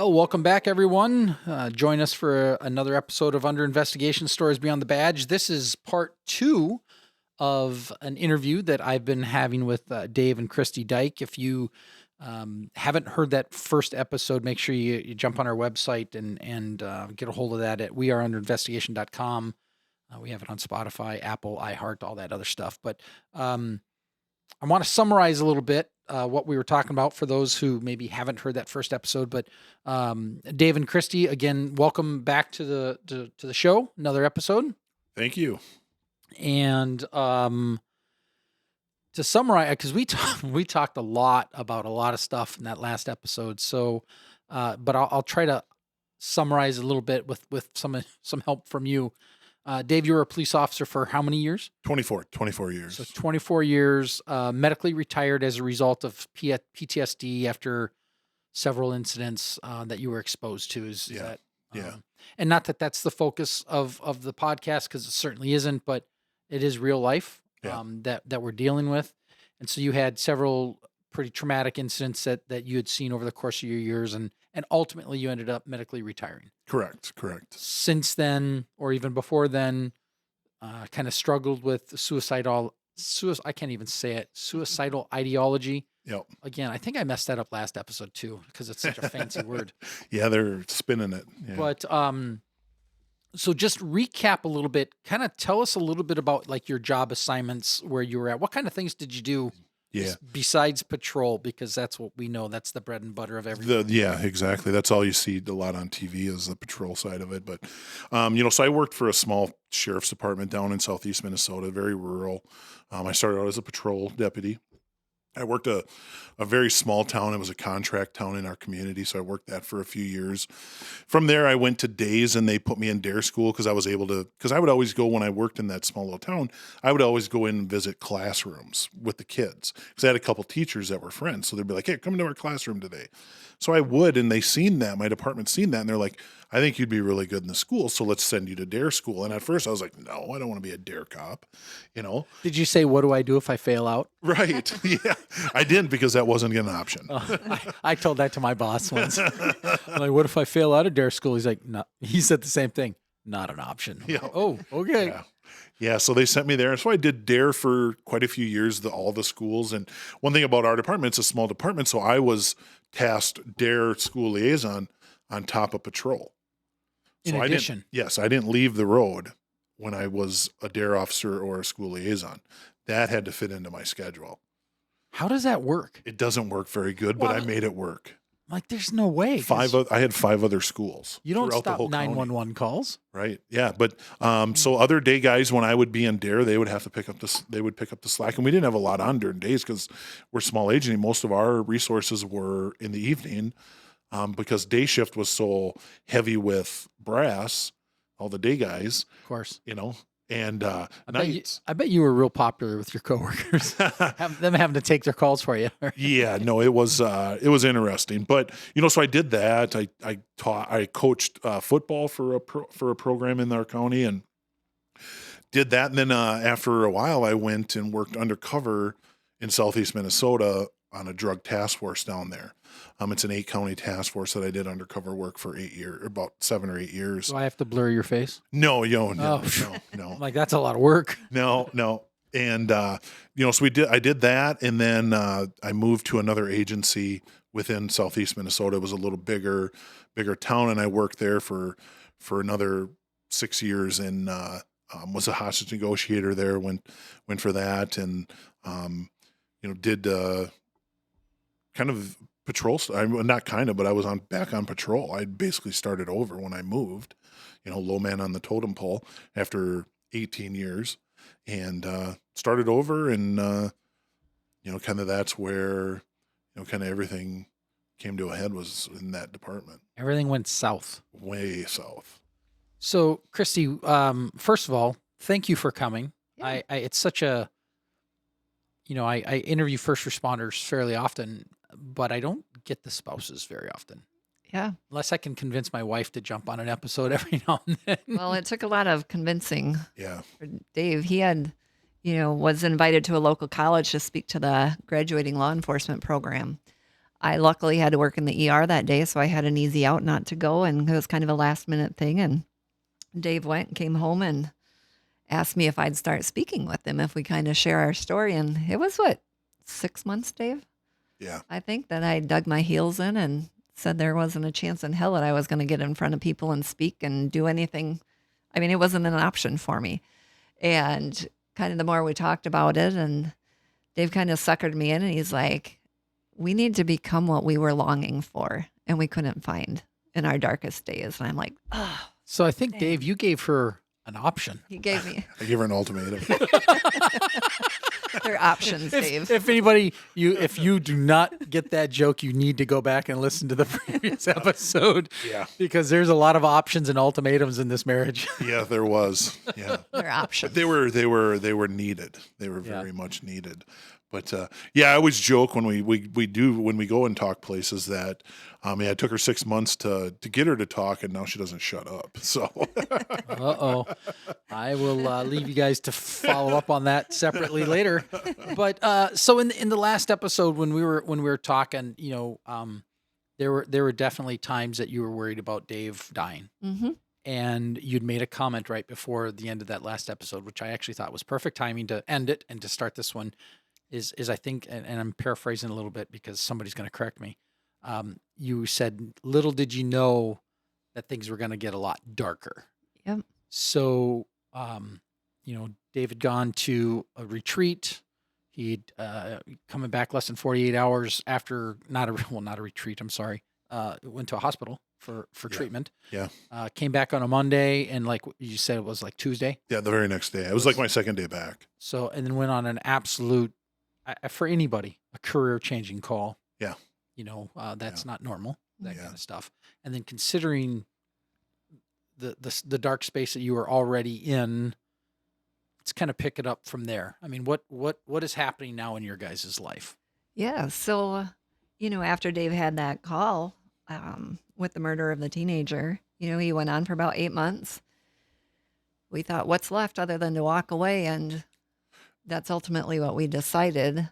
Well, welcome back, everyone. Join us for another episode of Under Investigation Stories Beyond the Badge. This is part 2 of an interview that I've been having with Dave and Christi Dyke. If you haven't heard that first episode, make sure you jump on our website and get a hold of that at weareunderinvestigation.com. We have it on Spotify, Apple, iHeart, all that other stuff. But I want to summarize a little bit what we were talking about for those who maybe haven't heard that first episode. But Dave and Christi, again, welcome back to the show. Another episode. Thank you. And to summarize, because we talked a lot about a lot of stuff in that last episode. So, but I'll try to summarize a little bit with some help from you. Dave, you were a police officer for how many years? 24 years. So 24 years, medically retired as a result of PTSD after several incidents that you were exposed to. Is that? Yeah. And not that that's the focus of the podcast, because it certainly isn't, but it is real life that we're dealing with. And so you had several pretty traumatic incidents that you had seen over the course of your years, and ultimately you ended up medically retiring. Correct. Since then, or even before then, kind of struggled with suicidal ideology. Yep. Again, I think I messed that up last episode too, because it's such a fancy word. Yeah, they're spinning it. Yeah. But so just recap a little bit, kind of tell us a little bit about like your job assignments, where you were at. What kind of things did you do? Yeah. Besides patrol, because that's what we know. That's the bread and butter of everything. Yeah, exactly. That's all you see a lot on TV is the patrol side of it. But, so I worked for a small sheriff's department down in southeast Minnesota, very rural. I started out as a patrol deputy. I worked a very small town. It was a contract town in our community, so I worked that for a few years. From there, I went to days, and they put me in dare school because I was able to. Because I would always go when I worked in that small little town. I would always go in and visit classrooms with the kids because I had a couple teachers that were friends. So they'd be like, "Hey, come into our classroom today." So I would, and they seen that. My department seen that, and they're like, "I think you'd be really good in the school, so let's send you to dare school." And at first, I was like, "No, I don't want to be a dare cop," Did you say, "What do I do if I fail out?" Right. Yeah. I didn't, because that wasn't an option. I told that to my boss once. I'm like, "What if I fail out of dare school?" He's like, "No." He said the same thing. Not an option. Yeah. Like, oh, okay. Yeah. So they sent me there. So I did dare for quite a few years, all the schools. And one thing about our department, it's a small department. So I was tasked dare school liaison on top of patrol. In addition. I didn't leave the road when I was a dare officer or a school liaison. That had to fit into my schedule. How does that work? It doesn't work very good, but I made it work. Like, there's no way. I had 5 other schools. You don't stop the whole 911 calls, right? Yeah, but so other day guys, when I would be in dare, they would have to pick up the slack, and we didn't have a lot on during days because we're small agency. Most of our resources were in the evening because day shift was so heavy with brass, all the day guys, of course. And I bet you were real popular with your coworkers, them having to take their calls for you. Yeah, no, it was interesting, but so I did that. I coached football for a program in our county and did that. And then after a while, I went and worked undercover in southeast Minnesota on a drug task force down there. It's an 8-county task force that I did undercover work for 8 years, about 7 or 8 years. Do I have to blur your face? No. I'm like, that's a lot of work. No. And, so I did that. And then I moved to another agency within southeast Minnesota. It was a little bigger town. And I worked there for another 6 years and was a hostage negotiator there, went for that. And, did kind of patrol. Not kind of, but I was back on patrol. I basically started over when I moved, low man on the totem pole after 18 years and started over. And, kind of that's where, kind of everything came to a head was in that department. Everything went south. Way south. So, Christi, first of all, thank you for coming. Yeah. It's such a, I interview first responders fairly often, but I don't get the spouses very often. Yeah. Unless I can convince my wife to jump on an episode every now and then. Well, it took a lot of convincing. Yeah. For Dave, he had, was invited to a local college to speak to the graduating law enforcement program. I luckily had to work in the ER that day, so I had an easy out not to go, and it was kind of a last minute thing. And Dave went and came home and asked me if I'd start speaking with him, if we kind of share our story. And it was 6 months, Dave? Yeah. I think that I dug my heels in and said there wasn't a chance in hell that I was going to get in front of people and speak and do anything. I mean, it wasn't an option for me. And kind of the more we talked about it, and Dave kind of suckered me in, and he's like, we need to become what we were longing for and we couldn't find in our darkest days. And I'm like, oh. So I think, Dang. Dave, you gave her an option. He gave me I gave her an ultimatum. their options, Dave. If anybody, if you do not get that joke, you need to go back and listen to the previous episode. Yeah. Because there's a lot of options and ultimatums in this marriage. Yeah, there was. Yeah. Their options. They were needed. They were very much needed. But yeah, I always joke when we go and talk places that it took her 6 months to get her to talk, and now she doesn't shut up. So Uh-oh. I will leave you guys to follow up on that separately later. But so in the last episode when we were talking, there were definitely times that you were worried about Dave dying. Mm-hmm. And you'd made a comment right before the end of that last episode, which I actually thought was perfect timing to end it and to start this one. Is I think, and I'm paraphrasing a little bit because somebody's going to correct me. You said, little did you know that things were going to get a lot darker. Yep. So, Dave had gone to a retreat. He'd coming back less than 48 hours after, not a retreat. I'm sorry. Went to a hospital for treatment. Yeah. Came back on a Monday, and like you said, it was like Tuesday. yeah, the very next day. It was like my second day back. So, and then went on an absolute, for anybody, a career-changing call. Yeah. That's not normal, that Yeah. kind of stuff. And then considering the dark space that you were already in, let's kind of pick it up from there. I mean, what is happening now in your guys' life? Yeah. So, after Dave had that call with the murder of the teenager, he went on for about 8 months. We thought, what's left other than to walk away? And that's ultimately what we decided.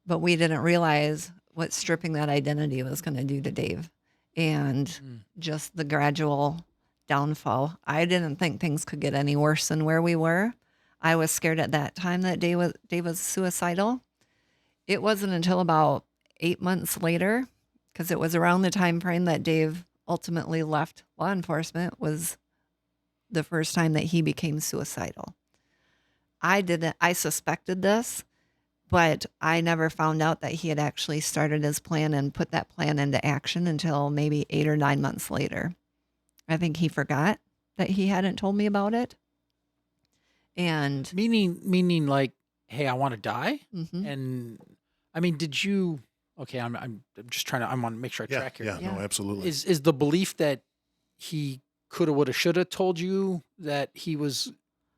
But we didn't realize what stripping that identity was going to do to Dave and just the gradual downfall. I didn't think things could get any worse than where we were. I was scared at that time that Dave was suicidal. It wasn't until about 8 months later, because it was around the time frame that Dave ultimately left law enforcement, was the first time that he became suicidal. I suspected this, but I never found out that he had actually started his plan and put that plan into action until maybe 8 or 9 months later. I think he forgot that he hadn't told me about it. And Meaning like, hey, I want to die. mhm. And I mean, did you? Okay, I'm just trying to. I want to make sure I Yeah, track here. yeah, Yeah. no, absolutely. Is the belief that he coulda, woulda, shoulda told you that he was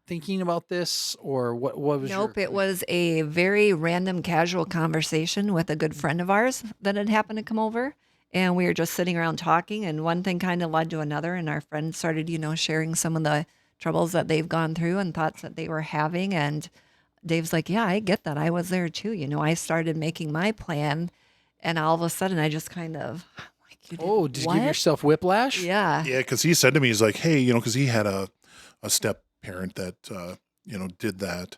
thinking about this, or what was Nope, your? it was a very random, casual conversation with a good friend of ours that had happened to come over. And we were just sitting around talking, and one thing kind of led to another. And our friend started, sharing some of the troubles that they've gone through and thoughts that they were having. And Dave's like, yeah, I get that. I was there too. I started making my plan. And all of a sudden, I just kind of, like, you did Oh, did you what? give yourself whiplash? Yeah. Yeah, because he said to me, he's like, hey, because he had a step parent that, did that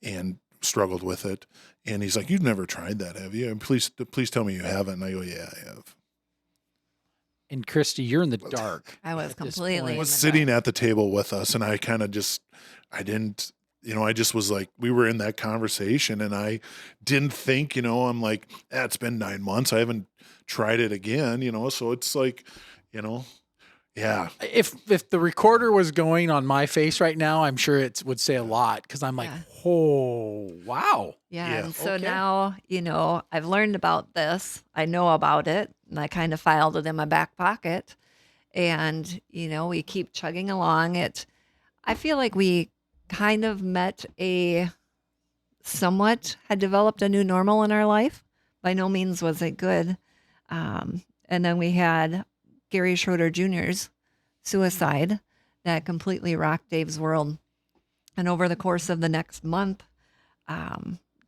and struggled with it. And he's like, you've never tried that, have you? And please tell me you haven't. And I go, yeah, I have. And Christy, you're in the dark. I was at this completely point. in Was the sitting at the table with us, and I kind of I just was like, we were in that conversation, and I didn't think, I'm like, it's been 9 months. I haven't tried it again, so it's like, yeah. If the recorder was going on my face right now, I'm sure it would say a lot because I'm like, Yeah. oh, wow. Yeah. Yeah. And so Okay. now, I've learned about this. I know about it, and I kind of filed it in my back pocket. And, we keep chugging along. I feel like we kind of had developed a new normal in our life. By no means was it good. And then we had Gary Schroeder Jr.'s suicide that completely rocked Dave's world. And over the course of the next month,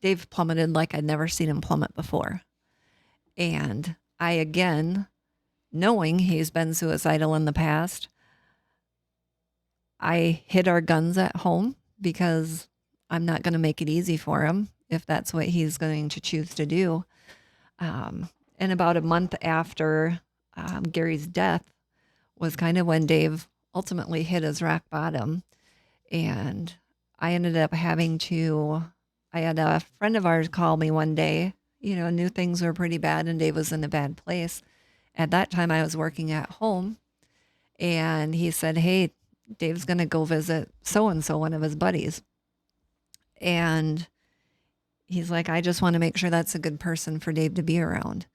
Dave plummeted like I'd never seen him plummet before. And I, again, knowing he's been suicidal in the past, I hid our guns at home because I'm not going to make it easy for him if that's what he's going to choose to do. And about a month after Gary's death was kind of when Dave ultimately hit his rock bottom. And I ended up I had a friend of ours call me one day, knew things were pretty bad and Dave was in a bad place. At that time, I was working at home, and he said, hey, Dave's going to go visit so-and-so, one of his buddies. And he's like, I just want to make sure that's a good person for Dave to be around.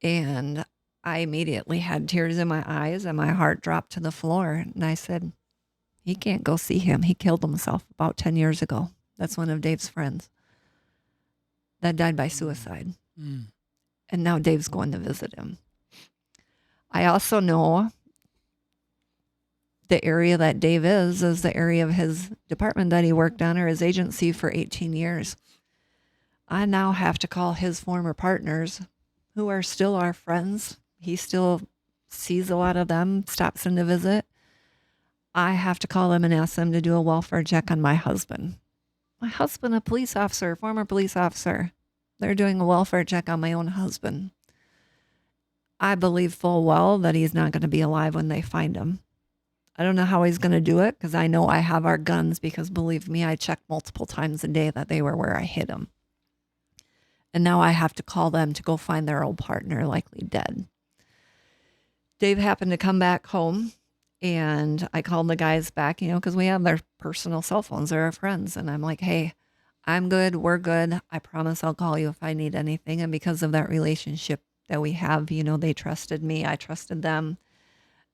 And I immediately had tears in my eyes and my heart dropped to the floor. And I said, he can't go see him. He killed himself about 10 years ago. That's one of Dave's friends that died by suicide. Mm. And now Dave's going to visit him. I also know the area that Dave is the area of his department that he worked on, or his agency, for 18 years. I now have to call his former partners, who are still our friends. He still sees a lot of them, stops in to visit. I have to call them and ask them to do a welfare check on my husband. My husband, a police officer, former police officer. They're doing a welfare check on my own husband. I believe full well that he's not going to be alive when they find him. I don't know how he's going to do it, because I know I have our guns, because believe me, I checked multiple times a day that they were where I hid them. And now I have to call them to go find their old partner, likely dead. Dave happened to come back home, and I called the guys back, because we have their personal cell phones. They're our friends. And I'm like, hey, I'm good. We're good. I promise I'll call you if I need anything. And because of that relationship that we have, they trusted me. I trusted them.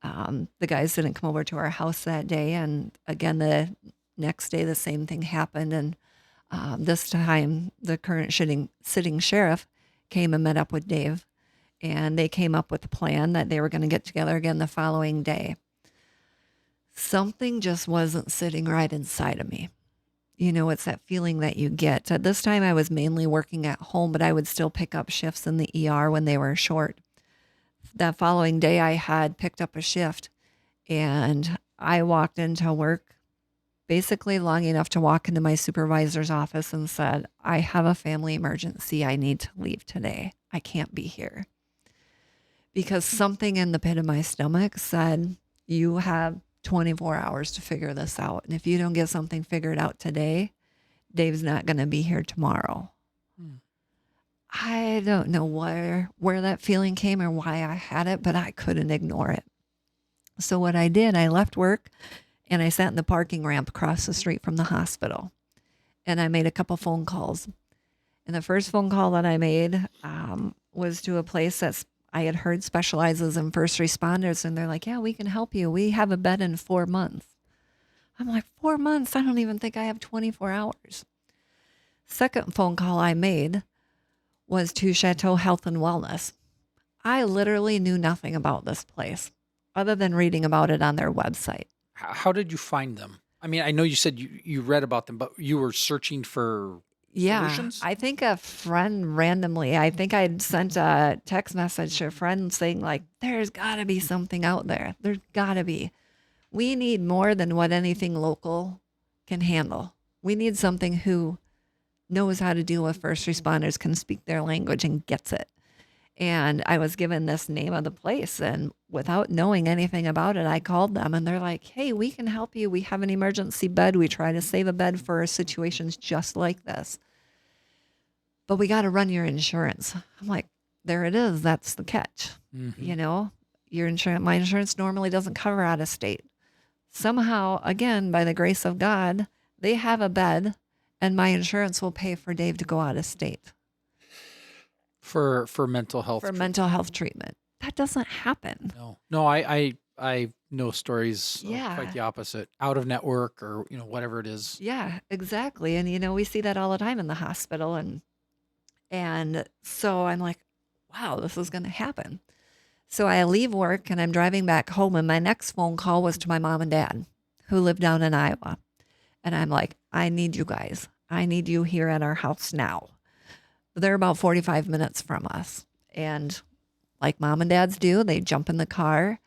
The guys didn't come over to our house that day. And again, the next day, the same thing happened. And this time, the current sitting sheriff came and met up with Dave. And they came up with a plan that they were going to get together again the following day. Something just wasn't sitting right inside of me. It's that feeling that you get. At this time, I was mainly working at home, but I would still pick up shifts in the ER when they were short. That following day, I had picked up a shift, and I walked into work basically long enough to walk into my supervisor's office and said, I have a family emergency. I need to leave today. I can't be here. Because something in the pit of my stomach said, you have 24 hours to figure this out. And if you don't get something figured out today, Dave's not going to be here tomorrow. I don't know where that feeling came or why I had it, but I couldn't ignore it. So what I did, I left work and I sat in the parking ramp across the street from the hospital. And I made a couple phone calls. And the first phone call that I made was to a place that's I had heard specializes in first responders, and they're like, yeah, we can help you. We have a bed in 4 months. I'm like, 4 months? I don't even think I have 24 hours. Second phone call I made was to Chateau Health and Wellness. I literally knew nothing about this place other than reading about it on their website. How did you find them? I mean, I know you said you read about them, but you were searching for solutions? I think a friend randomly, I think I'd sent a text message to a friend saying like, there's gotta be something out there. There's gotta be. We need more than what anything local can handle. We need something who knows how to deal with first responders, can speak their language and gets it. And I was given this name of the place, and without knowing anything about it, I called them and they're like, hey, we can help you. We have an emergency bed. We try to save a bed for situations just like this. But we got to run your insurance. I'm like, there it is. That's the catch. Mm-hmm. Your insurance, my insurance normally doesn't cover out of state. Somehow, again, by the grace of God, they have a bed and my insurance will pay for Dave to go out of state. For mental health. Mental health treatment. That doesn't happen. No, I know stories of quite the opposite. Out of network or, whatever it is. Yeah, exactly. And, we see that all the time in the hospital. And so I'm like, wow, this is going to happen. So I leave work and I'm driving back home. And my next phone call was to my mom and dad who live down in Iowa. And I'm like, I need you guys. I need you here at our house now. They're about 45 minutes from us. And like mom and dads do. They jump in the car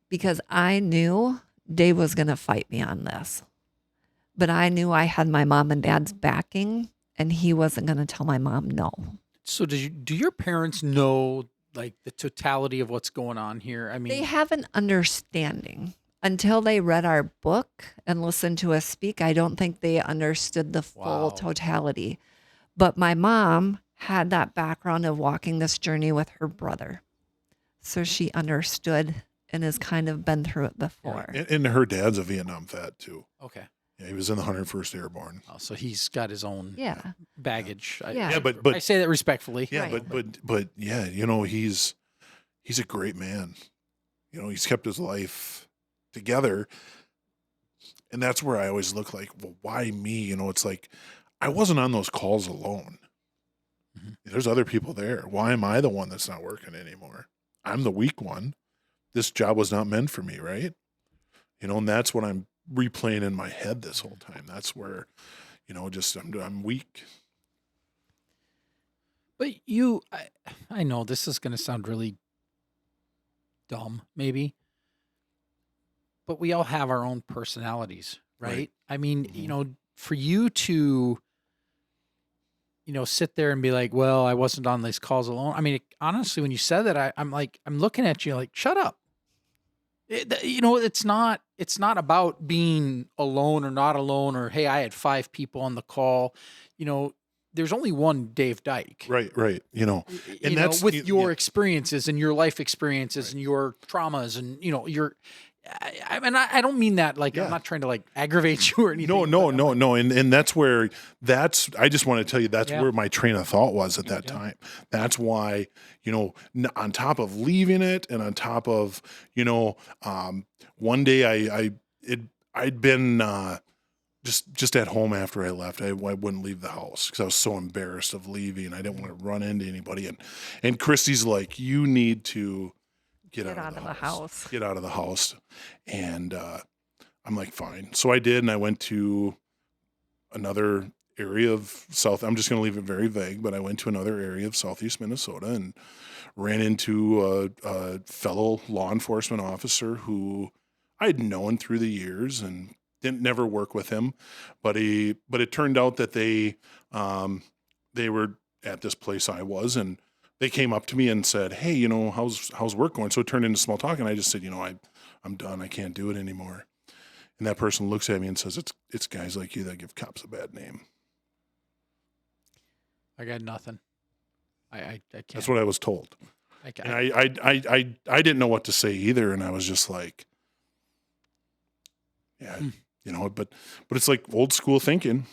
because I knew Dave was going to fight me on this. But I knew I had my mom and dad's backing, and he wasn't going to tell my mom no. So do your parents know like the totality of what's going on here? I mean, They have an understanding. Until they read our book and listened to us speak, I don't think they understood the full Wow. totality. But my mom had that background of walking this journey with her brother. So she understood and has kind of been through it before. And her dad's a Vietnam vet too. okay. Yeah, he was in the 101st Airborne. Oh, so he's got his own Yeah. baggage. Yeah. Yeah, but I say that respectfully. yeah, Right. but yeah, you know, he's a great man. You know, he's kept his life together. And that's where I always look like, well, why me? You know, it's like I wasn't on those calls alone. Mhm. There's other people there. Why am I the one that's not working anymore? I'm the weak one. This job was not meant for me, right? You know, and that's what I'm replaying in my head this whole time. That's where, you know, just I'm weak. But I know this is going to sound really dumb, maybe, but we all have our own personalities, right? Right. I mean, Mhm. you know, for you to, you know, sit there and be like, well, I wasn't on these calls alone. I mean, honestly, when you said that, I'm looking at you like, shut up. You know, it's not about being alone or not alone or, hey, I had 5 people on the call. You know, there's only one Dave Dyke. Right. You know, You and know, that's with your yeah. experiences and your life experiences Right. and your traumas and, you know, I don't mean that like, Yeah. I'm not trying to like aggravate you or anything. No. And that's where I just want to tell you, that's Yeah. where my train of thought was at that Yeah. time. That's why, you know, on top of leaving it and on top of, you know, one day I'd been, just at home after I left. I wouldn't leave the house because I was so embarrassed of leaving. I didn't want to run into anybody. And Christy's like, you need to get out of the house. Get out of the house. And I'm like, fine. So I did, and I went to another area of I'm just going to leave it very vague, but I went to another area of southeast Minnesota and ran into a fellow law enforcement officer who I'd known through the years and didn't never work with him, but it turned out that they were at this place I was, and they came up to me and said, hey, you know, how's work going? So it turned into small talk, and I just said, you know, I'm done. I can't do it anymore. And that person looks at me and says, it's guys like you that give cops a bad name. I got nothing. I can't. That's what I was told. can't. And I didn't know what to say either. And I was just like, yeah, you know, but it's like old school thinking.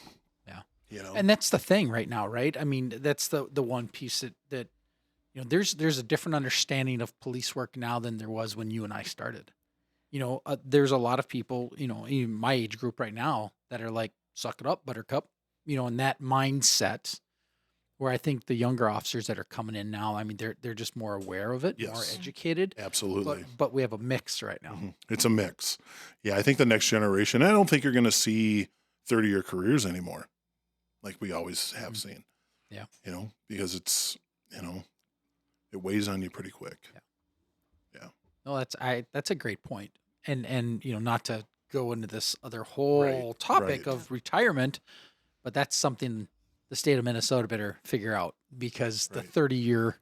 Yeah. You know, And that's the thing right now, right? I mean, that's the one piece that you know, there's a different understanding of police work now than there was when you and I started. You know, there's a lot of people, you know, even my age group right now that are like, suck it up, buttercup, you know, in that mindset where I think the younger officers that are coming in now, I mean, they're just more aware of it, more Yes. educated. absolutely. But we have a mix right now. Mhm. It's a mix. Yeah. I think the next generation, I don't think you're going to see 30-year careers anymore. Like we always have seen. Yeah. You know, because it's, you know, it weighs on you pretty quick. No, that's a great point. And you know, not to go into this other whole Right, topic right. of retirement, but that's something the state of Minnesota better figure out because the Right. 30-year,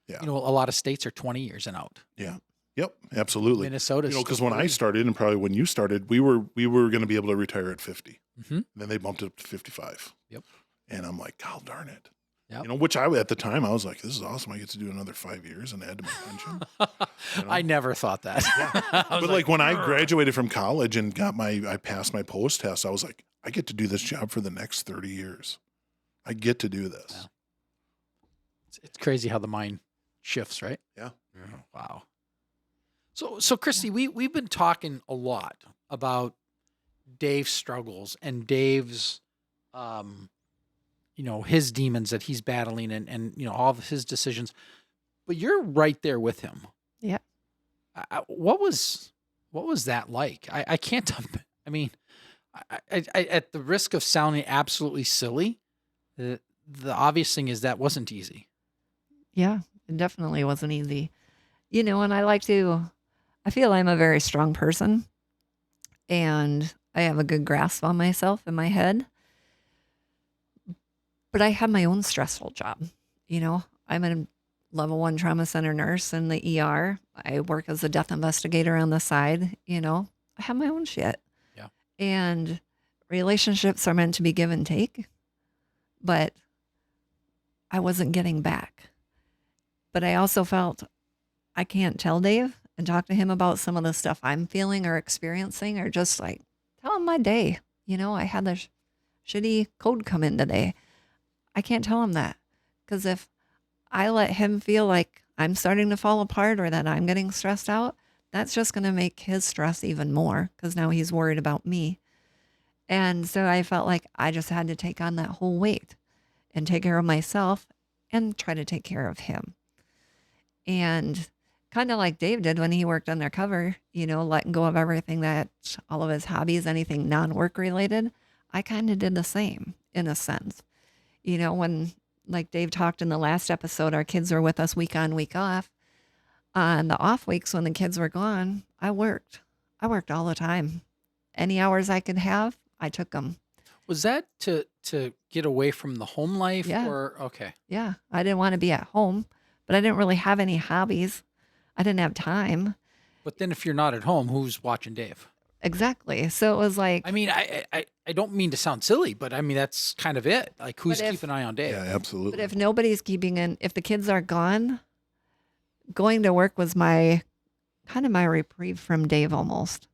Yeah. you know, a lot of states are 20 years and out. Yep. Absolutely. Minnesota, You know, because when I started and probably when you started, we were going to be able to retire at 50. hmm Then they bumped it up to 55. Yep. And I'm like, God darn it. Yep. You know, which at the time I was like, this is awesome. I get to do another 5 years and add to my pension. You know? I never thought that. I was But like when I "Grr." graduated from college and I passed my post test, I was like, I get to do this job for the next 30 years. I get to do this. Yeah. It's crazy how the mind shifts, right? Yeah. Wow. So Christy, we've been talking a lot about Dave's struggles and Dave's, you know, his demons that he's battling and you know, all of his decisions, but you're right there with him. Yeah. What was that like? I can't, I mean, I at the risk of sounding absolutely silly, the obvious thing is that wasn't easy. Yeah. It definitely wasn't easy. And I feel I'm a very strong person and I have a good grasp on myself in my head. But I have my own stressful job. I'm a level 1 trauma center nurse in the ER. I work as a death investigator on the side. I have my own shit. Yeah. And relationships are meant to be give and take, but I wasn't getting back. But I also felt I can't tell Dave and talk to him about some of the stuff I'm feeling or experiencing, or just like tell him my day. I had this shitty code come in today. I can't tell him that, because if I let him feel like I'm starting to fall apart or that I'm getting stressed out, that's just going to make his stress even more, because now he's worried about me. And so I felt like I just had to take on that whole weight and take care of myself and try to take care of him. And kind of like Dave did when he worked undercover, letting go of everything, that all of his hobbies, anything non-work related, I kind of did the same in a sense. When, like Dave talked in the last episode, our kids were with us week on, week off. On the off weeks when the kids were gone, I worked. I worked all the time. Any hours I could have, I took them. Was that to get away from the home life? Yeah. Or okay. Yeah. I didn't want to be at home, but I didn't really have any hobbies. I didn't have time. But then if you're not at home, who's watching Dave? Exactly. So it was like, I mean, I don't mean to sound silly, but I mean, that's kind of it. Like, who's But if- keeping an eye on Dave? Yeah, absolutely. but if nobody's if the kids are gone, going to work was my reprieve from Dave almost.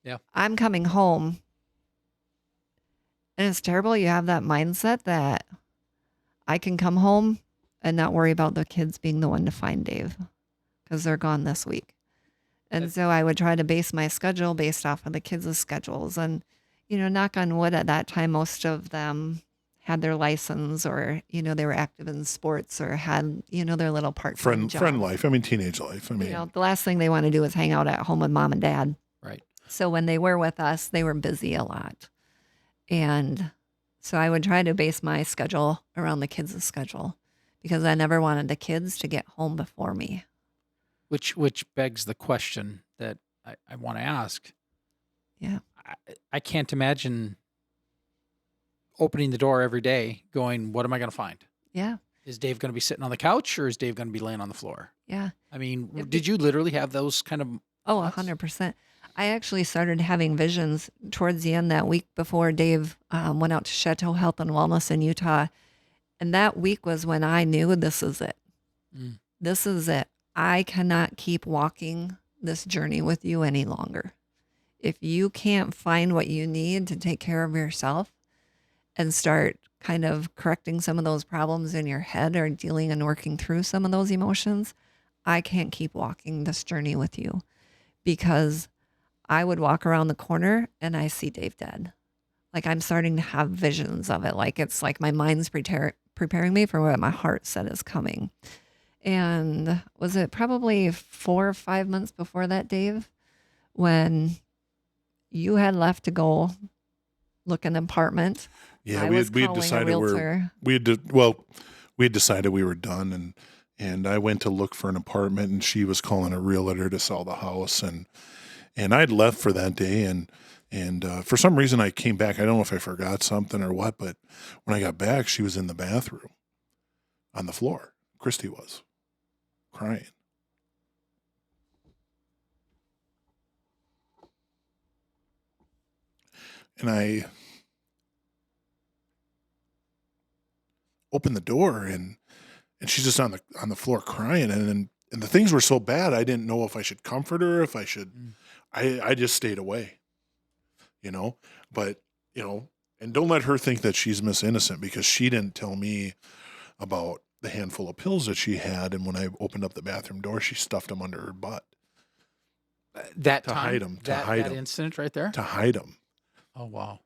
Yeah. I'm coming home. And it's terrible. You have that mindset that I can come home and not worry about the kids being the one to find Dave, because they're gone this week. And so I would try to base my schedule based off of the kids' schedules. And, knock on wood, at that time, most of them had their license, or, they were active in sports, or had, their little part-time job. Friend life. I mean, teenage life. I mean, The last thing they want to do is hang out at home with mom and dad. Right. So when they were with us, they were busy a lot. And so I would try to base my schedule around the kids' schedule, because I never wanted the kids to get home before me. Which begs the question that I want to ask. Yeah. I can't imagine opening the door every day going, what am I going to find? Yeah. Is Dave going to be sitting on the couch, or is Dave going to be laying on the floor? Yeah. I mean, did you literally have those kind of Oh, thoughts? 100%. I actually started having visions towards the end that week before Dave went out to Chateau Health and Wellness in Utah. And that week was when I knew this is it. Mm. This is it. I cannot keep walking this journey with you any longer. If you can't find what you need to take care of yourself and start kind of correcting some of those problems in your head, or dealing and working through some of those emotions, I can't keep walking this journey with you. Because I would walk around the corner and I see Dave dead. Like, I'm starting to have visions of it. Like, it's like my mind's preparing me for what my heart said is coming. And was it probably 4 or 5 months before that, Dave, when you had left to go look an apartment? yeah, I we was had calling a decided realtor. we had decided we were done, and I went to look for an apartment, and she was calling a realtor to sell the house, and I'd left for that day, and for some reason I came back. I don't know if I forgot something or what, but when I got back, she was in the bathroom on the floor. Christy was crying. And I opened the door, and she's just on the floor crying, and the things were so bad I didn't know if I should comfort her, if I should. I just stayed away, but and don't let her think that she's Miss Innocent, because she didn't tell me about the handful of pills that she had, and when I opened up the bathroom door, she stuffed them under her butt That to time, hide them, that incident right there. to hide them. Oh wow.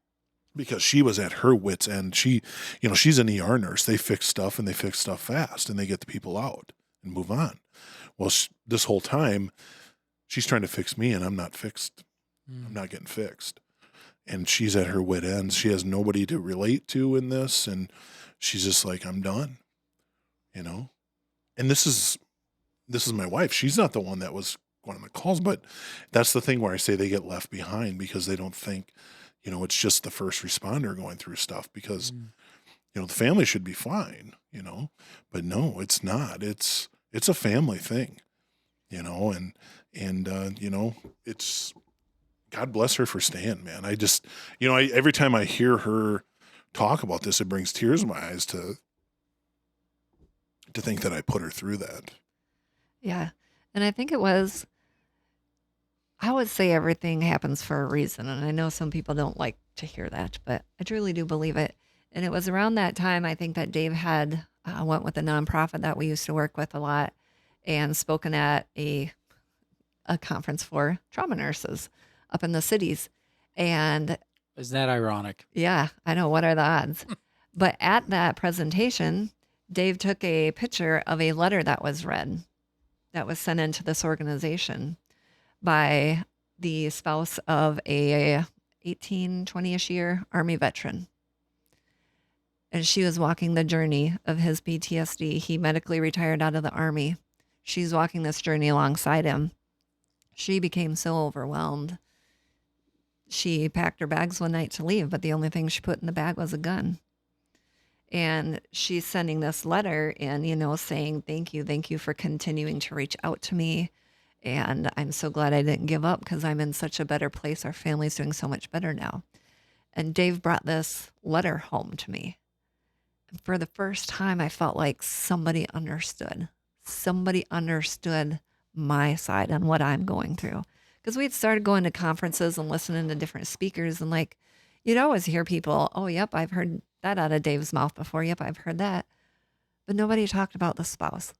Because she was at her wit's end. She, she's an ER nurse. They fix stuff, and they fix stuff fast, and they get the people out and move on. Well, this whole time, she's trying to fix me, and I'm not fixed. I'm not getting fixed. And she's at her wit ends. She has nobody to relate to in this, and she's just like, I'm done, and this is my wife. She's not the one that was going on the calls, but that's the thing where I say they get left behind because they don't think, it's just the first responder going through stuff because, the family should be fine, but no, it's not. It's a family thing, and it's, God bless her for staying, man. I just, every time I hear her talk about this, it brings tears in my eyes to think that I put her through that. Yeah. And I think I would say everything happens for a reason. And I know some people don't like to hear that, but I truly do believe it. And it was around that time, I think, that Dave had went with a nonprofit that we used to work with a lot and spoken at a conference for trauma nurses up in the cities. And Isn't that ironic? yeah, I know. What are the odds? But at that presentation, Dave took a picture of a letter that was read, that was sent into this organization by the spouse of a 18, 20-ish year Army veteran. And she was walking the journey of his PTSD. He medically retired out of the Army. She's walking this journey alongside him. She became so overwhelmed. She packed her bags one night to leave, but the only thing she put in the bag was a gun. And she's sending this letter in, saying, thank you for continuing to reach out to me. And I'm so glad I didn't give up because I'm in such a better place. Our family's doing so much better now. And Dave brought this letter home to me. And for the first time, I felt like somebody understood. Somebody understood my side on what I'm going through. Because we'd started going to conferences and listening to different speakers. And you'd always hear people, oh, yep, I've heard that out of Dave's mouth before. Yep, I've heard that. But nobody talked about the spouse.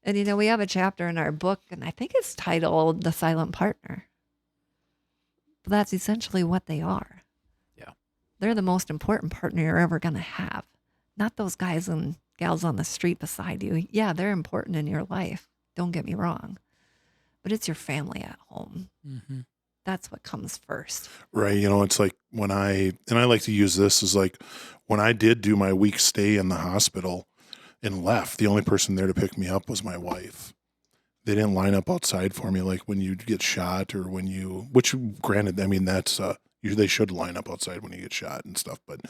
And, we have a chapter in our book, and I think it's titled The Silent Partner. But that's essentially what they are. Yeah. They're the most important partner you're ever going to have. Not those guys and gals on the street beside you. Yeah, they're important in your life. Don't get me wrong. But it's your family at home. Mm-hmm. That's what comes first. Right. It's like and I like to use this as like when I did do my week stay in the hospital and left, the only person there to pick me up was my wife. They didn't line up outside for me like when you get shot or which granted, I mean, that's, they should line up outside when you get shot and stuff. But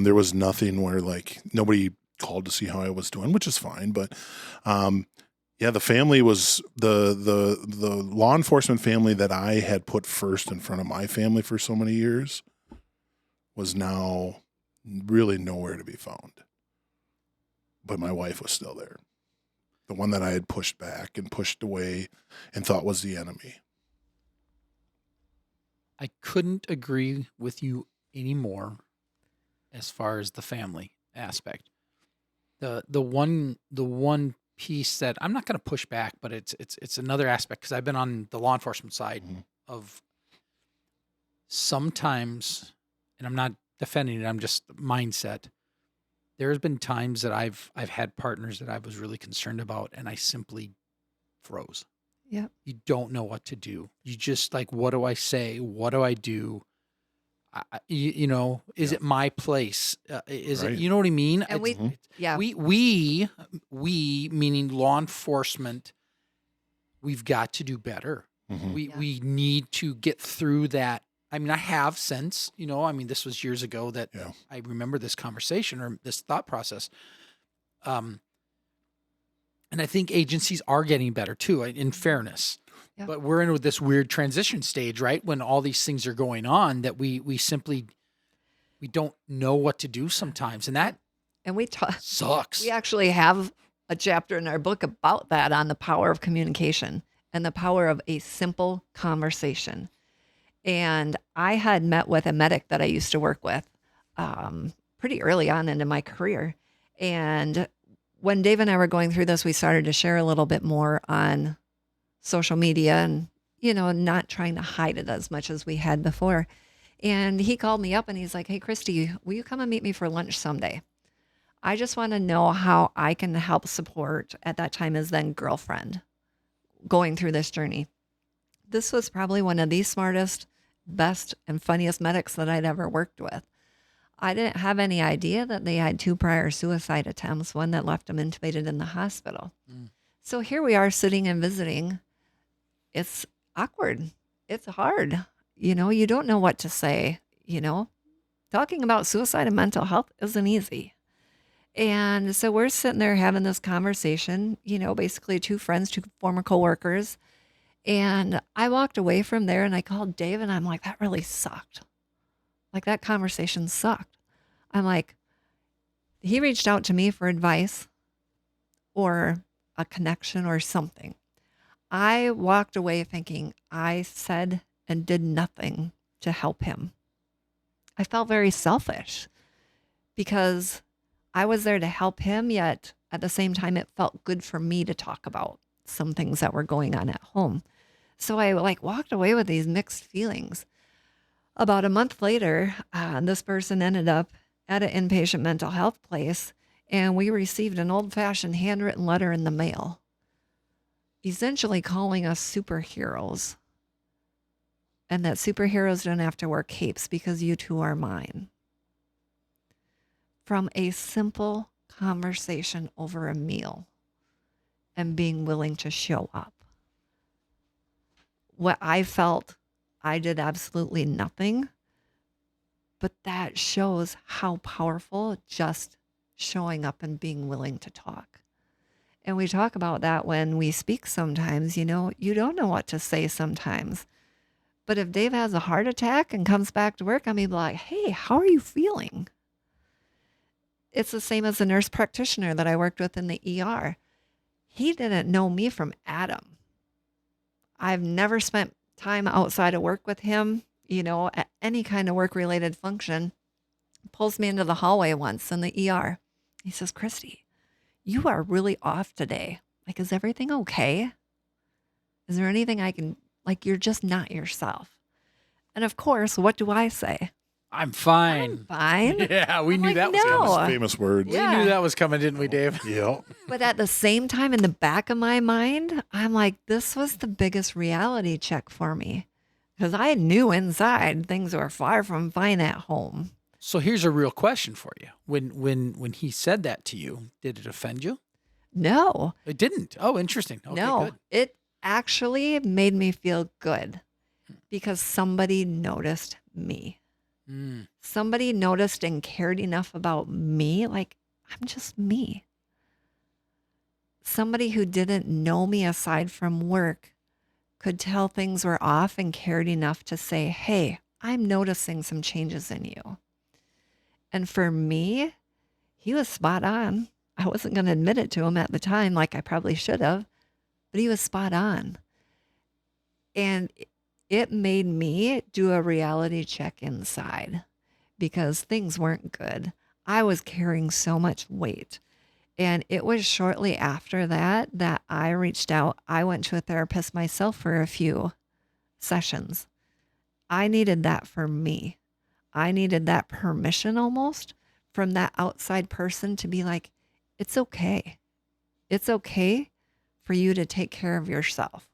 there was nothing where nobody called to see how I was doing, which is fine. But yeah, the family was the law enforcement family that I had put first in front of my family for so many years was now really nowhere to be found. But my wife was still there. The one that I had pushed back and pushed away and thought was the enemy. I couldn't agree with you anymore as far as the family aspect. The one piece that I'm not going to push back, but it's another aspect because I've been on the law enforcement side of sometimes, and I'm not defending it, I'm just mindset. There's been times that I've had partners that I was really concerned about and I simply froze. Yeah. You don't know what to do. You just what do I say? What do I do? Is it my place? Is Right. it, you know what I mean? And We meaning law enforcement, we've got to do better. Mhm. We need to get through that. I mean, I have since, this was years ago that I remember this conversation or this thought process. And I think agencies are getting better too, in fairness. Yeah. But we're in this weird transition stage, right? When all these things are going on that we simply don't know what to do sometimes. And that sucks. We actually have a chapter in our book about that, on the power of communication and the power of a simple conversation. And I had met with a medic that I used to work with pretty early on into my career. And when Dave and I were going through this, we started to share a little bit more on social media and, not trying to hide it as much as we had before. And he called me up and he's like, hey, Christy, will you come and meet me for lunch someday? I just want to know how I can help support, at that time, his then girlfriend, going through this journey. This was probably one of the smartest, best, and funniest medics that I'd ever worked with. I didn't have any idea that they had 2 prior suicide attempts, one that left them intubated in the hospital. So here we are sitting and visiting. It's awkward. It's hard. You don't know what to say. Talking about suicide and mental health isn't easy. And so we're sitting there having this conversation, basically two friends, two former coworkers. And I walked away from there and I called Dave and I'm like, that really sucked. Like that conversation sucked. I'm like, he reached out to me for advice or a connection or something. I walked away thinking I said and did nothing to help him. I felt very selfish because I was there to help him, yet at the same time, it felt good for me to talk about some things that were going on at home. So I walked away with these mixed feelings. About a month later, this person ended up at an inpatient mental health place, and we received an old-fashioned handwritten letter in the mail, essentially calling us superheroes, and that superheroes don't have to wear capes because you two are mine. From a simple conversation over a meal and being willing to show up. What I felt, I did absolutely nothing, but that shows how powerful just showing up and being willing to talk. And we talk about that when we speak sometimes, you don't know what to say sometimes. But if Dave has a heart attack and comes back to work, I mean, like, hey, how are you feeling? It's the same as the nurse practitioner that I worked with in the ER. He didn't know me from Adam. I've never spent time outside of work with him, at any kind of work-related function. Pulls me into the hallway once in the ER. He says, Christi, you are really off today. Like, is everything okay? Is there anything I can, you're just not yourself. And of course, what do I say? I'm fine. Fine. Yeah, we I'm knew like, that was no. coming. Famous words. Yeah. We knew that was coming, didn't we, Dave? Yeah. But at the same time, in the back of my mind, I'm like, this was the biggest reality check for me. Because I knew inside things were far from fine at home. So here's a real question for you. When he said that to you, did it offend you? No. It didn't. Oh, interesting. Okay, No. good. It actually made me feel good because somebody noticed me. Mm. Somebody noticed and cared enough about me. Like, I'm just me. Somebody who didn't know me aside from work could tell things were off and cared enough to say, hey, I'm noticing some changes in you. And for me, he was spot on. I wasn't going to admit it to him at the time, like I probably should have, but he was spot on. And it made me do a reality check inside because things weren't good. I was carrying so much weight. And it was shortly after that I reached out. I went to a therapist myself for a few sessions. I needed that for me. I needed that permission almost from that outside person to be like, it's okay. It's okay for you to take care of yourself.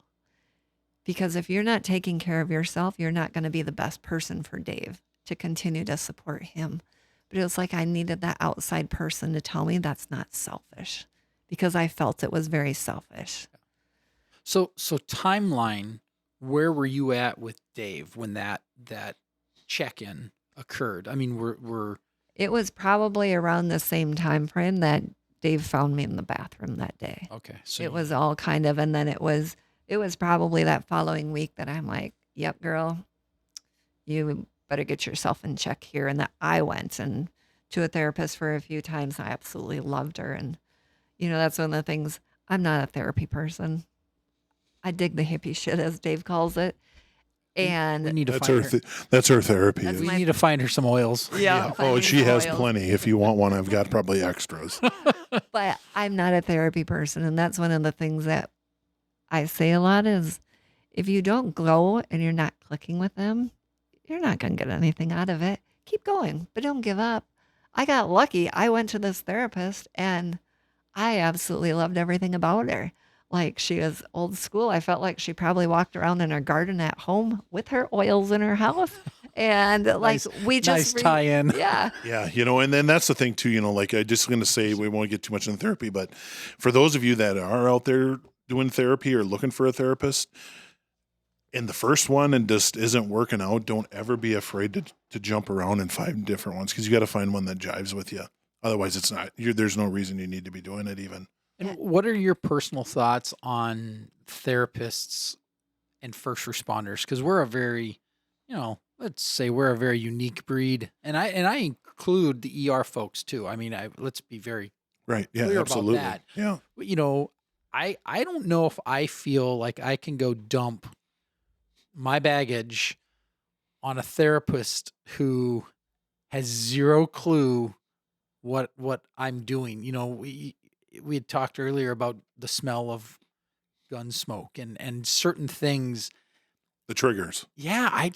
Because if you're not taking care of yourself, you're not going to be the best person for Dave to continue to support him. But it was like I needed that outside person to tell me that's not selfish because I felt it was very selfish. So timeline, where were you at with Dave when that check-in occurred? I mean, we're It was probably around the same time frame that Dave found me in the bathroom that day. okay. So It was all kind of, and then it was probably that following week that I'm like, yep, girl, you better get yourself in check here. And that I went and to a therapist for a few times. I absolutely loved her. And, that's one of the things, I'm not a therapy person. I dig the hippie shit, as Dave calls it. And we need to That's find her. her. That's her therapy. That's We my- need to find her some oils. yeah. Oh, she has oils. plenty. If you want one, I've got probably extras. But I'm not a therapy person. And that's one of the things that I say a lot is if you don't glow and you're not clicking with them, you're not going to get anything out of it. Keep going, but don't give up. I got lucky. I went to this therapist and I absolutely loved everything about her. Like, she was old school. I felt like she probably walked around in her garden at home with her oils in her house. And we just nice tie-in. Yeah. Yeah, and then that's the thing too, I just going to say we won't get too much into therapy, but for those of you that are out there doing therapy or looking for a therapist, and the first one and just isn't working out, don't ever be afraid to jump around and find different ones, because you got to find one that jives with you. Otherwise, it's not. There's no reason you need to be doing it even. And what are your personal thoughts on therapists and first responders? Because we're a very, let's say we're a very unique breed, and I include the ER folks too. I mean, let's be very right. Yeah, clear absolutely. about that. Yeah. I don't know if I feel like I can go dump my baggage on a therapist who has zero clue what I'm doing. We had talked earlier about the smell of gun smoke and certain things. The triggers. Yeah,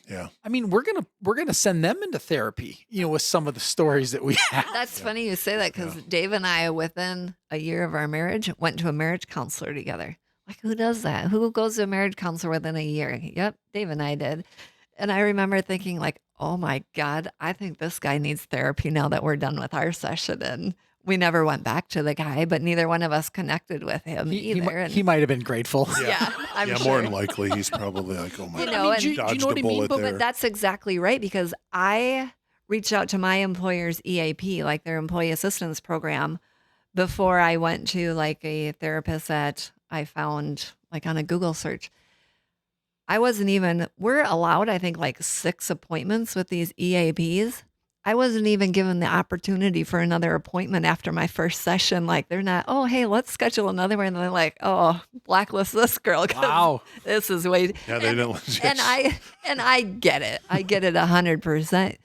Yeah. I mean, we're gonna send them into therapy, with some of the stories that we have. That's funny you say that, because Dave and I, within a year of our marriage, went to a marriage counselor together. Like, who does that? Who goes to a marriage counselor within a year? Yep, Dave and I did. And I remember thinking, like, oh my God, I think this guy needs therapy now that we're done with our session. And we never went back to the guy, but neither one of us connected with him either. He might have been grateful. Yeah, I'm sure. More than likely, he's probably like, oh my God, do you know what I mean? bullet there. But that's exactly right, because I reached out to my employer's EAP, like their employee assistance program, before I went to like a therapist that I found like on a Google search. We're allowed, I think, like 6 appointments with these EAPs. I wasn't even given the opportunity for another appointment after my first session. Like, they're not, oh, hey, let's schedule another one. And they're like, oh, blacklist this girl. 'Cause Wow. this is way. Yeah, they didn't. And I get it. I get it 100%.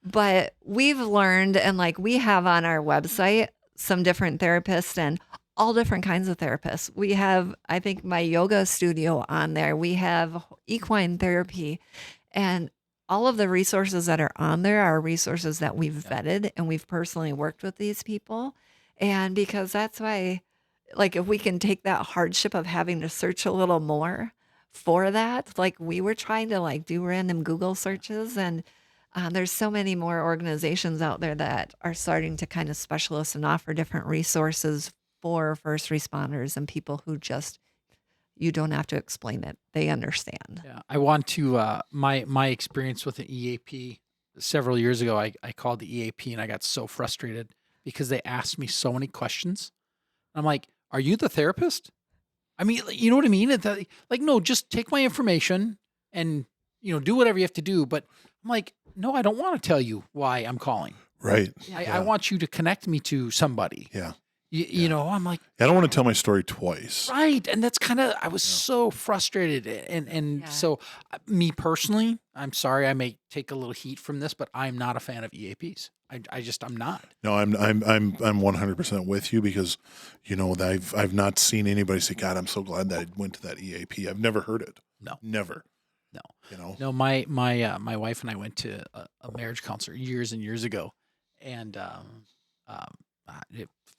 But we've learned, and like we have on our website some different therapists and all different kinds of therapists. We have, I think, my yoga studio on there. We have equine therapy, and all of the resources that are on there are resources that we've vetted, and we've personally worked with these people. And because that's why, like, if we can take that hardship of having to search a little more for that, like we were trying to like do random Google searches, and there's so many more organizations out there that are starting to kind of specialize and offer different resources for first responders and people who just, you don't have to explain it. They understand. Yeah, I want to, my experience with an EAP several years ago, I called the EAP and I got so frustrated because they asked me so many questions. I'm like, are you the therapist? I mean, you know what I mean? It's like, no, just take my information and, do whatever you have to do. But I'm like, no, I don't want to tell you why I'm calling. Right. I want you to connect me to somebody. Yeah. I'm like, I don't want to tell my story twice. right. And that's kind of, I was so frustrated. And so me personally, I'm sorry, I may take a little heat from this, but I'm not a fan of EAPs. I'm not. No, I'm 100% with you, because, I've not seen anybody say, God, I'm so glad that I went to that EAP. I've never heard it. No. Never. No. No, my wife and I went to a marriage counselor years and years ago, and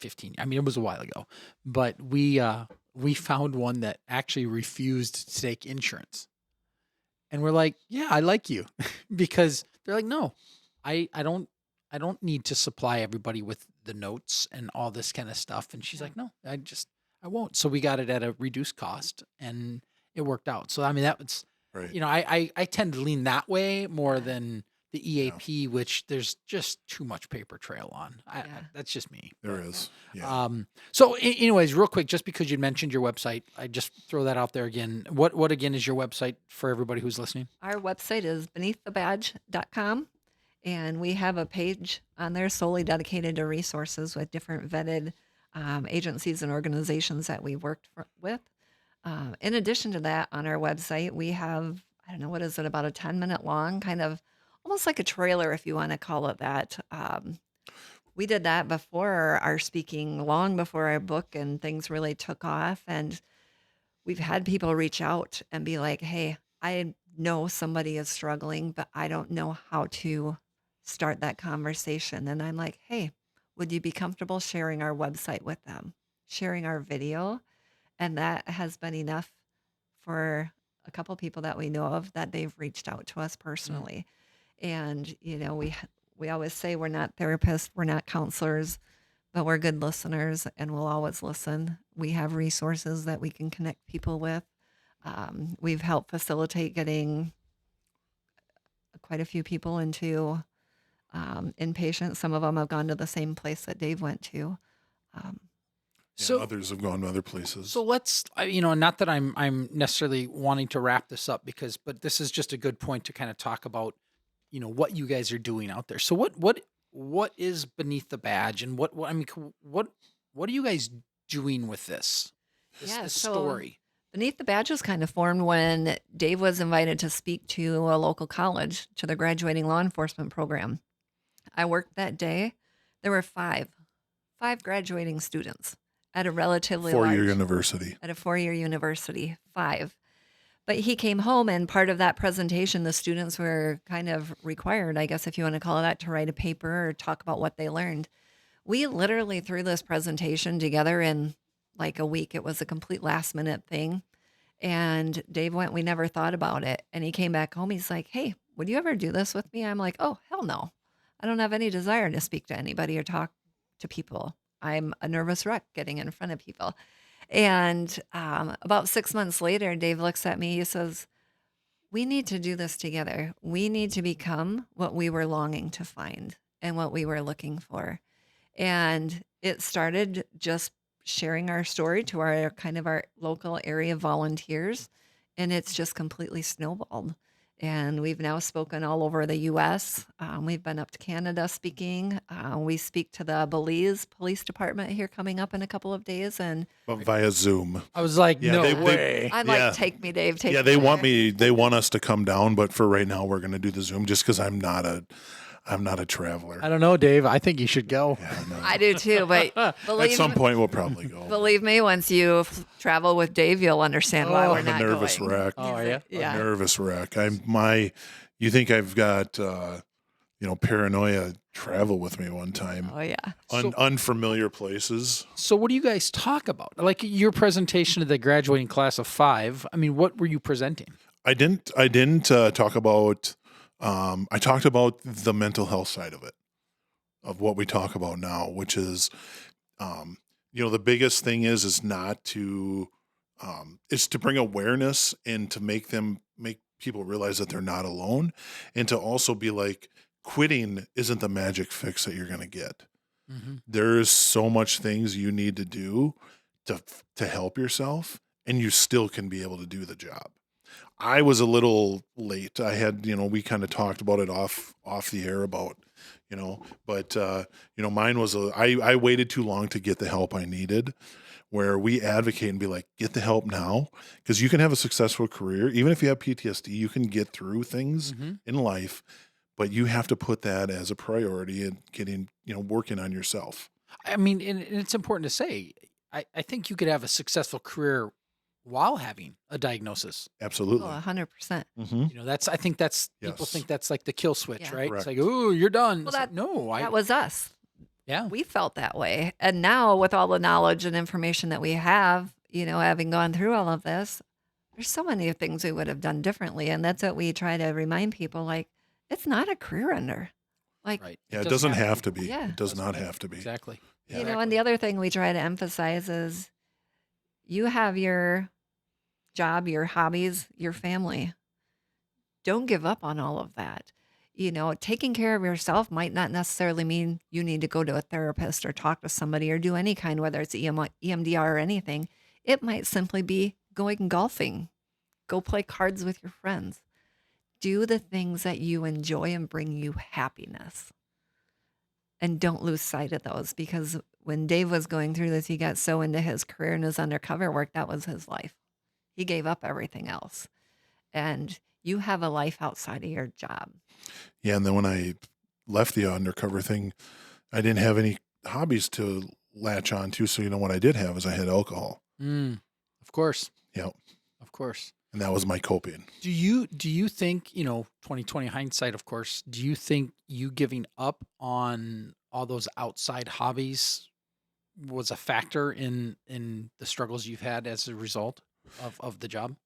15. I mean, it was a while ago, but we found one that actually refused to take insurance, and we're like, yeah, I like you, because they're like, no, I don't need to supply everybody with the notes and all this kind of stuff, and she's like, no, I won't. So we got it at a reduced cost, and it worked out. So I mean, that was. Right. I tend to lean that way more than the EAP, which there's just too much paper trail on. That's just me. There is. Yeah. So anyways, real quick, just because you mentioned your website, I just throw that out there again. What again is your website for everybody who's listening? Our website is beneaththebadge.com, and we have a page on there solely dedicated to resources with different vetted agencies and organizations that we've worked with. In addition to that, on our website, we have, I don't know, what is it, about a 10-minute long, kind of almost like a trailer, if you want to call it that. We did that before our speaking, long before our book and things really took off. And we've had people reach out and be like, hey, I know somebody is struggling, but I don't know how to start that conversation. And I'm like, hey, would you be comfortable sharing our website with them, sharing our video? And that has been enough for a couple people that we know of that they've reached out to us personally. And, we always say we're not therapists, we're not counselors, but we're good listeners and we'll always listen. We have resources that we can connect people with. We've helped facilitate getting quite a few people into inpatient. Some of them have gone to the same place that Dave went to. Um, So others have gone to other places. So let's, not that I'm necessarily wanting to wrap this up but this is just a good point to kind of talk about, what you guys are doing out there. So what is beneath the badge, and what are you guys doing with this so story? Beneath the Badge was kind of formed when Dave was invited to speak to a local college to the graduating law enforcement program. I worked that day. There were five graduating students at a relatively Four-year large university. At a 4-year university, 5. But he came home, and part of that presentation, the students were kind of required, I guess if you want to call it that, to write a paper or talk about what they learned. We literally threw this presentation together in like a week. It was a complete last minute thing. And Dave went, we never thought about it. And he came back home. He's like, hey, would you ever do this with me? I'm like, oh, hell no. I don't have any desire to speak to anybody or talk to people. I'm a nervous wreck getting in front of people. And about 6 months later, Dave looks at me. He says, we need to do this together. We need to become what we were longing to find and what we were looking for. And it started just sharing our story to our local area volunteers. And it's just completely snowballed. And we've now spoken all over the U.S. We've been up to Canada speaking. We speak to the Belize Police Department here coming up in a couple of days. But via Zoom. I was like, Yeah, no they- way. I'm like, take me, Dave. Take me. They want there. they want us to come down, but for right now we're going to do the Zoom just because I'm not a traveler. I don't know, Dave. I think you should go. Yeah, no. I do too, but At believe some point we'll probably go. Believe me, once you travel with Dave, you'll understand why Oh, we're I'm not a nervous going. wreck. Oh, yeah? Yeah. A nervous wreck. You think I've got paranoia travel with me one time. Oh yeah. Unfamiliar places. So what do you guys talk about? Like your presentation to the graduating class of 5. I mean, what were you presenting? I didn't talk about. I talked about the mental health side of it, of what we talk about now, which is, the biggest thing is not to, is to bring awareness and to make people realize that they're not alone, and to also be like, quitting isn't the magic fix that you're going to get. Mm-hmm. There's so much things you need to do to help yourself, and you still can be able to do the job. I was a little late. I had, we kind of talked about it off the air about, but mine was I waited too long to get the help I needed, where we advocate and be like, get the help now, because you can have a successful career. Even if you have PTSD, you can get through things in life, but you have to put that as a priority and getting, working on yourself. I mean, and it's important to say, I think you could have a successful career while having a diagnosis. Absolutely. 100%. Mm-hmm. I think that's, people Yes. think that's like the kill switch, Yeah. right? Correct. It's like, ooh, you're done. Well, It's like, no, That was us. yeah. We felt that way. And now with all the knowledge and information that we have, having gone through all of this, there's so many things we would have done differently. And that's what we try to remind people, like, it's not a career ender. Like, Right. Yeah, it doesn't have to be. Yeah. It does not have to be. Exactly. Yeah. and the other thing we try to emphasize is you have your job, your hobbies, your family. Don't give up on all of that. Taking care of yourself might not necessarily mean you need to go to a therapist or talk to somebody or do any kind, whether it's EMDR or anything. It might simply be going golfing, go play cards with your friends. Do the things that you enjoy and bring you happiness. And don't lose sight of those, because when Dave was going through this, he got so into his career and his undercover work, that was his life. He gave up everything else. And you have a life outside of your job. Yeah, and then when I left the undercover thing, I didn't have any hobbies to latch on to. So what I did have is I had alcohol. Of course. Yep. Of course. And that was my coping. Do you think, 2020 hindsight, of course, do you think you giving up on all those outside hobbies was a factor in the struggles you've had as a result of the job?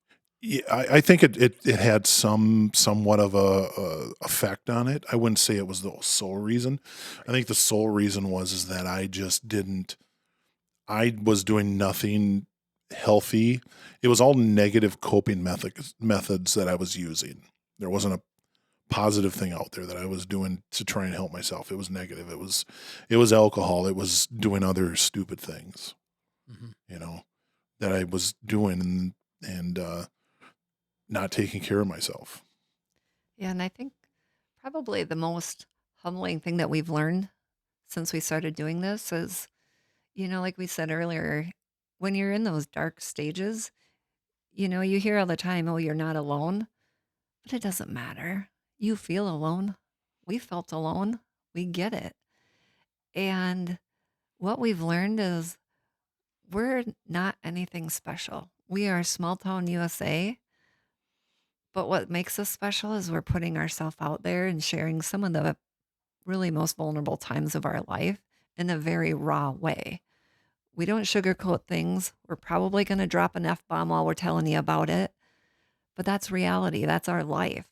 Yeah, I think it had somewhat of a effect on it. I wouldn't say it was the sole reason. I think the sole reason is that I just didn't. I was doing nothing healthy. It was all negative coping methods that I was using. There wasn't a positive thing out there that I was doing to try and help myself. It was negative. It was alcohol. It was doing other stupid things, you know, that I was doing and not taking care of myself. Yeah, and I think probably the most humbling thing that we've learned since we started doing this is, like we said earlier, when you're in those dark stages, you hear all the time, oh, you're not alone, but it doesn't matter. You feel alone. We felt alone. We get it. And what we've learned is we're not anything special. We are small town USA, but what makes us special is we're putting ourselves out there and sharing some of the really most vulnerable times of our life in a very raw way. We don't sugarcoat things. We're probably going to drop an F-bomb while we're telling you about it, but that's reality. That's our life.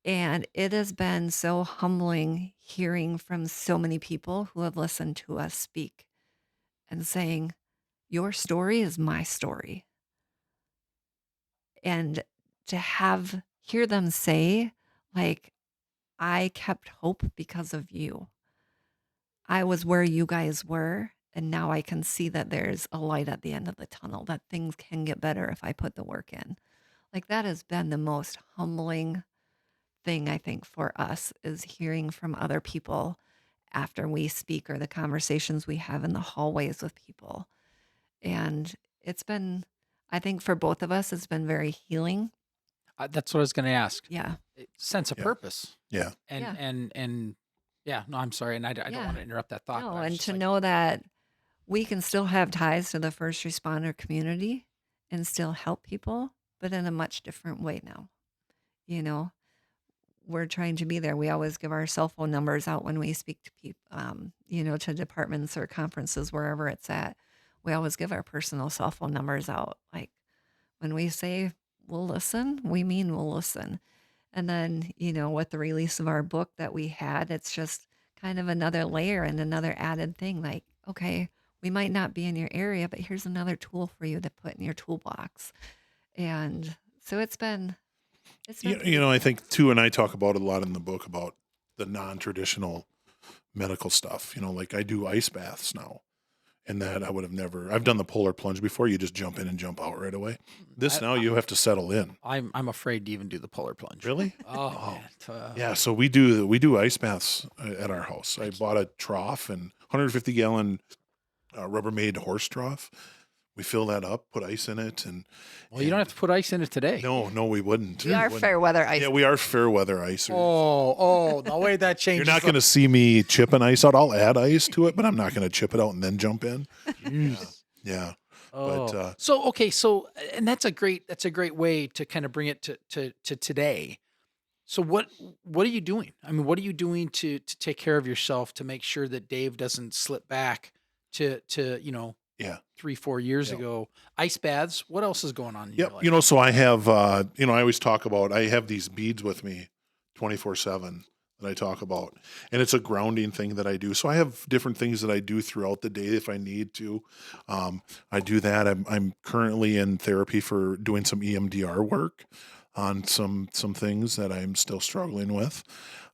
And it has been so humbling hearing from so many people who have listened to us speak and saying, your story is my story. And to hear them say, like, I kept hope because of you. I was where you guys were, and now I can see that there's a light at the end of the tunnel, that things can get better if I put the work in. Like, that has been the most humbling thing, I think, for us, is hearing from other people after we speak or the conversations we have in the hallways with people. And it's been, I think for both of us, it's been very healing. That's what I was going to ask. Yeah. Sense of purpose. Yeah. And yeah, no, I'm sorry. And I don't want to interrupt that thought. No, but I was and just to like, know that we can still have ties to the first responder community and still help people, but in a much different way now. We're trying to be there. We always give our cell phone numbers out when we speak to people, to departments or conferences, wherever it's at. We always give our personal cell phone numbers out. Like, when we say we'll listen, we mean we'll listen. And then, with the release of our book that we had, it's just kind of another layer and another added thing. Like, okay, we might not be in your area, but here's another tool for you to put in your toolbox. And so it's been I think too, and I talk about it a lot in the book about the non-traditional medical stuff. Like I do ice baths now, and that I would have never. I've done the polar plunge before. You just jump in and jump out right away. Now you have to settle in. I'm afraid to even do the polar plunge. Really? Oh. Yeah. So we do ice baths at our house. I bought a trough and 150 gallon Rubbermaid horse trough. We fill that up, put ice in it, and you don't have to put ice in it today. No, we wouldn't. We are fair weather ice. Yeah, we are fair weather icers. Oh, the way that changes. You're not going to see me chipping ice out. I'll add ice to it, but I'm not going to chip it out and then jump in. Yeah. Oh. But, so and that's a great way to kind of bring it to today. So what are you doing? I mean, what are you doing to take care of yourself to make sure that Dave doesn't slip back to 3-4 years ago? Ice baths. What else is going on in your life? So I have, I always talk about, I have these beads with me 24/7 that I talk about, and it's a grounding thing that I do. So I have different things that I do throughout the day if I need to. I do that. I'm currently in therapy for doing some EMDR work on some things that I'm still struggling with.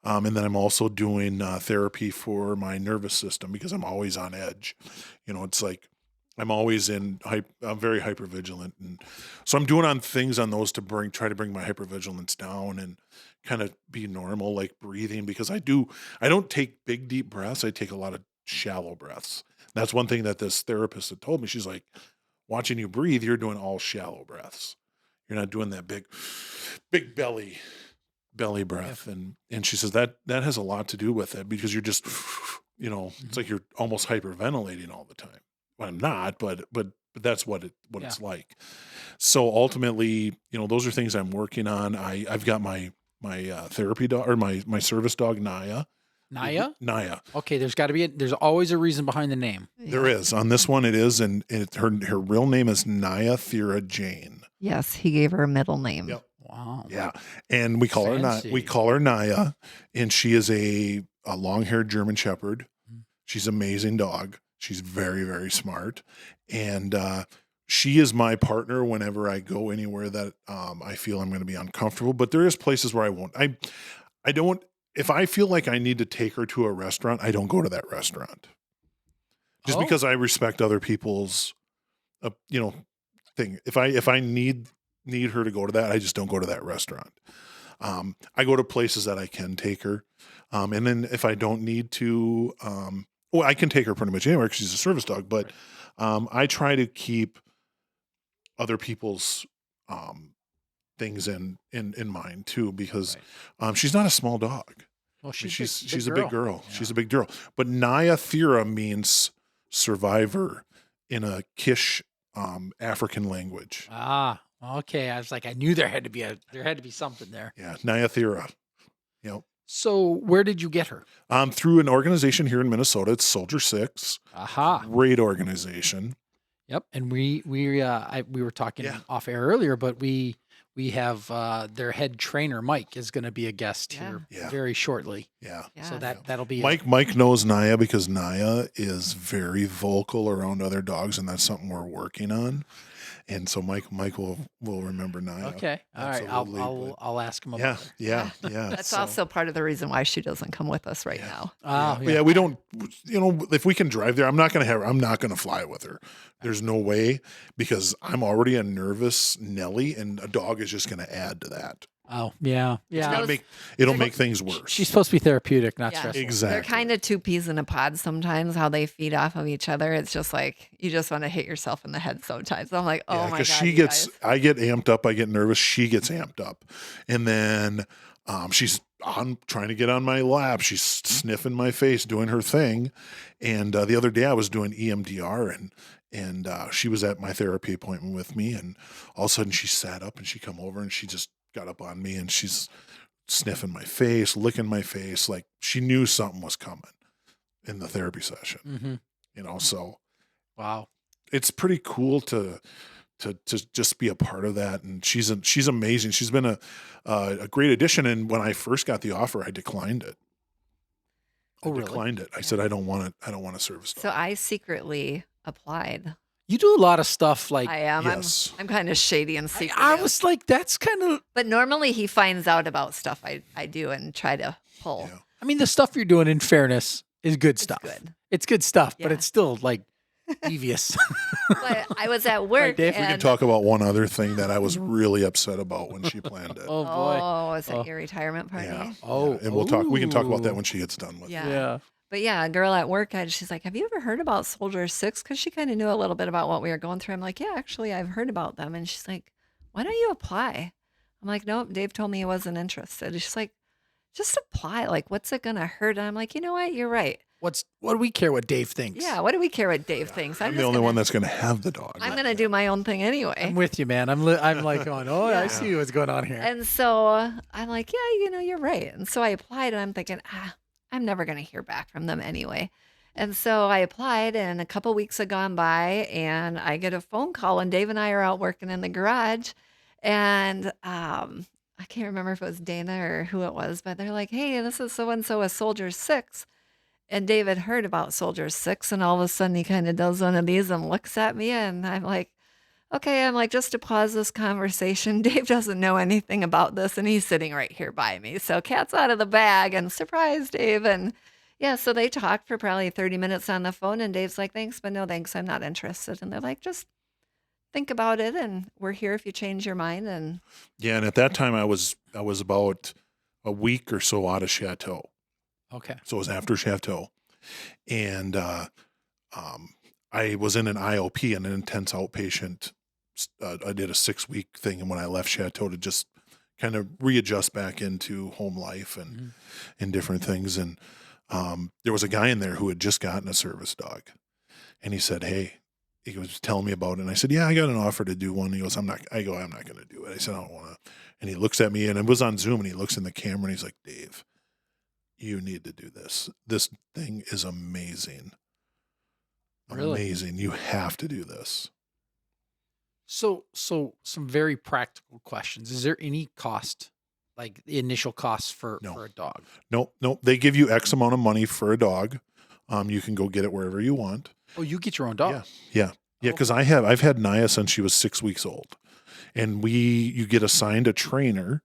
And then I'm also doing therapy for my nervous system because I'm always on edge. It's like, I'm always I'm very hypervigilant. And so I'm doing things on those to try to bring my hypervigilance down and kind of be normal, like breathing, because I don't take big, deep breaths. I take a lot of shallow breaths. That's one thing that this therapist had told me. She's like, watching you breathe, you're doing all shallow breaths. You're not doing that big belly breath. And she says that has a lot to do with it because you're just, it's like you're almost hyperventilating all the time. Well, I'm not, but that's what it's like. So ultimately, those are things I'm working on. I've got my therapy dog or my service dog, Naya. Naya. Okay, there's always a reason behind the name. There is. On this one it is, and her real name is Naya Thera Jane. Yes, he gave her a middle name. Yep. Wow. Yeah. And we call Fancy. her Naya, and she is a long-haired German Shepherd. Mhm. She's an amazing dog. She's very, very smart. And she is my partner whenever I go anywhere that I feel I'm going to be uncomfortable. But there is places where I won't. I don't, if I feel like I need to take her to a restaurant, I don't go to that restaurant. Just Oh. because I respect other people's, thing. If I need her to go to that, I just don't go to that restaurant. I go to places that I can take her. And then if I don't need to, well, I can take her pretty much anywhere because she's a service dog, but I try to keep other people's things in mind too, because she's not a small dog. Well, I mean, she's she's a big girl. Yeah. She's a big girl. But Naya Thera means survivor in a Kish African language. Ah, okay. I was like, I knew there had to be something there. Yeah, Naya Thera. Yep. So where did you get her? Through an organization here in Minnesota. It's Soldier 6. Aha. Great organization. Yep. And we were talking Yeah. off air earlier, but we have their head trainer Mike is going to be a guest here Yeah. very shortly. Yeah. So Yeah. that'll be Mike knows Naya because Naya is very vocal around other dogs, and that's something we're working on. And so Mike will remember Naya. okay. All right. Absolutely, I'll ask him Yeah, about it. yeah. That's So, also part of the reason why she doesn't come with us right now. Oh, yeah, we don't. If we can drive there, I'm not gonna fly with her. There's no way, because I'm already a nervous Nelly, and a dog is just gonna add to that. Oh, yeah. Yeah. It'll make things worse. She's supposed to be therapeutic, not Yeah. stressful. Exactly. They're kind of two peas in a pod sometimes, how they feed off of each other. It's just like, you just want to hit yourself in the head sometimes. I'm like, oh my God. because she you gets, guys. I get amped up, I get nervous, she gets amped up, and then she's trying to get on my lap. She's sniffing my face, doing her thing. And the other day I was doing EMDR, and she was at my therapy appointment with me, and all of a sudden she sat up and she come over and she just got up on me, and she's sniffing my face, licking my face, like she knew something was coming in the therapy session. Mm-hmm. So Wow. it's pretty cool to just be a part of that. And she's amazing. She's been a great addition. And when I first got the offer, I declined it. Oh, really? Declined it. I said, I don't want it. I don't want a service dog. So I secretly applied. You do a lot of stuff like I am. Yes. I'm kind of shady and secretive. I was like, that's kind of, But normally he finds out about stuff I do and try to pull. Yeah. I mean, the stuff you're doing, in fairness, is good It's stuff. good. It's good stuff, but Yeah. it's still like devious. But I was at work. Dave? We We can and, talk about one other thing that I was really upset about when she planned it. Oh boy. Oh, is it Oh. your retirement party? Yeah. Oh, And we can talk about that ooh. when she gets done with it. Yeah. Yeah. But yeah, a girl at work, she's like, have you ever heard about Soldier 6? Because she kind of knew a little bit about what we were going through. I'm like, yeah, actually, I've heard about them. And she's like, why don't you apply? I'm like, nope, Dave told me he wasn't interested. She's like, just apply. Like, what's it going to hurt? And I'm like, you know what? You're right. What do we care what Dave thinks? Yeah, what do we care what Dave thinks? I'm the only one that's going to have the dog. I'm going to do my own thing anyway. I'm with you, man. I'm like going, oh, I see what's going on here. And so I'm like, yeah, you're right. And so I applied, and I'm thinking, I'm never going to hear back from them anyway. And so I applied, and a couple weeks had gone by, and I get a phone call, and Dave and I are out working in the garage, and I can't remember if it was Dana or who it was, but they're like, hey, this is so-and-so with Soldier 6. And David heard about Soldier 6, and all of a sudden he kind of does one of these and looks at me, and I'm like, okay, I'm like, just to pause this conversation, Dave doesn't know anything about this, and he's sitting right here by me. So cat's out of the bag, and surprise, Dave. And yeah, so they talked for probably 30 minutes on the phone, and Dave's like, thanks, but no thanks, I'm not interested. And they're like, just think about it, and we're here if you change your mind. And Yeah, and at that time I was about a week or so out of Chateau. Okay. So it was after Chateau. And I was in an IOP, an intense outpatient. I did a 6-week thing, and when I left Chateau to just kind of readjust back into home life and different things. And there was a guy in there who had just gotten a service dog. And he said, hey, he was telling me about it. And I said, yeah, I got an offer to do one. He goes, I'm not going to do it. I said, I don't want to. And he looks at me, and it was on Zoom, and he looks in the camera, and he's like, Dave, you need to do this. This thing is amazing. Really? Amazing. You have to do this. So some very practical questions. Is there any cost, like the initial cost No. for a dog? Nope. They give you X amount of money for a dog. You can go get it wherever you want. Oh, you get your own dog. Yeah. Because I've had Naya since she was 6 weeks old, and you get assigned a trainer,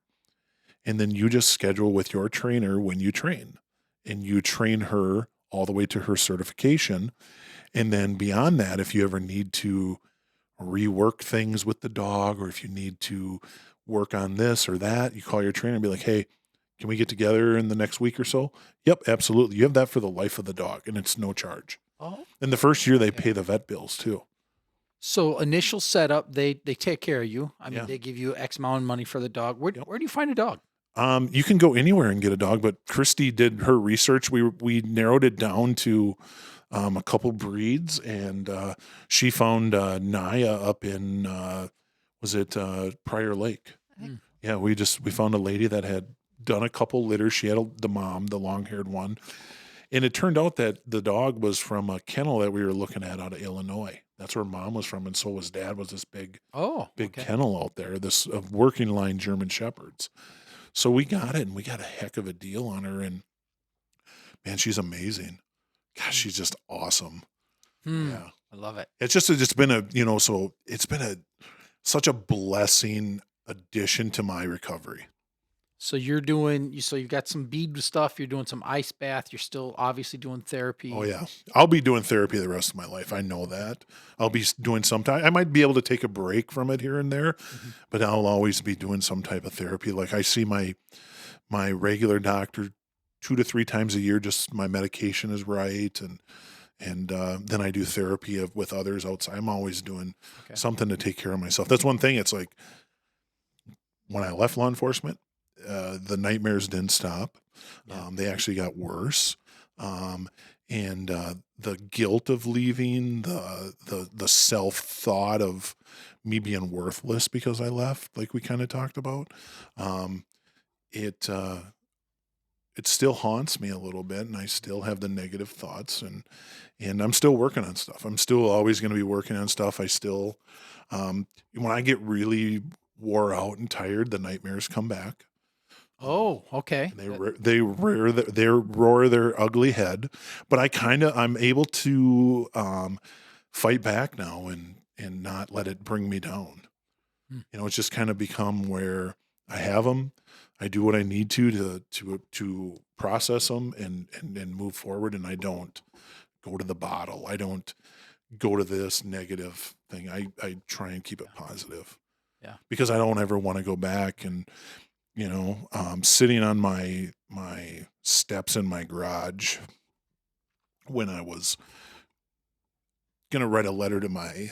and then you just schedule with your trainer when you train, and you train her all the way to her certification. And then beyond that, if you ever need to rework things with the dog, or if you need to work on this or that, you call your trainer and be like, hey, can we get together in the next week or so? Yep, absolutely. You have that for the life of the dog, and it's no charge. Oh. And the first year they pay the vet bills too. So initial setup, they take care of you. I mean, Yeah. they give you X amount of money for the dog. Where do you find a dog? You can go anywhere and get a dog, but Christy did her research. We narrowed it down to a couple breeds, and she found Naya up in Prior Lake. Mm. Yeah, we found a lady that had done a couple litters. She had the mom, the long-haired one, and it turned out that the dog was from a kennel that we were looking at out of Illinois. That's where mom was from, and so was dad. Was this big kennel out there, this working line German Shepherds. So we got it, and we got a heck of a deal on her, and man, she's amazing. Gosh, she's just awesome. Yeah, I love it. it's been such a blessing addition to my recovery. So you've got some bead stuff. You're doing some ice bath. You're still obviously doing therapy. Oh yeah, I'll be doing therapy the rest of my life. I know that. I'll be doing some time. I might be able to take a break from it here and there, but I'll always be doing some type of therapy. Like I see my regular doctor 2 to 3 times a year. Just my medication is right, and then I do therapy with others outside. I'm always doing something to take care of myself. That's one thing. It's like when I left law enforcement, the nightmares didn't stop. They actually got worse. And the guilt of leaving, the self-thought of me being worthless because I left, like we kind of talked about, it still haunts me a little bit, and I still have the negative thoughts, and I'm still working on stuff. I'm still always going to be working on stuff. I still, when I get really wore out and tired, the nightmares come back. Oh, okay. They roar their ugly head, but I'm able to fight back now and not let it bring me down. It's just kind of become where I have them. I do what I need to process them and move forward, and I don't go to the bottle. I don't go to this negative thing. I try and keep it positive. Yeah. Because I don't ever want to go back and sitting on my steps in my garage when I was going to write a letter to my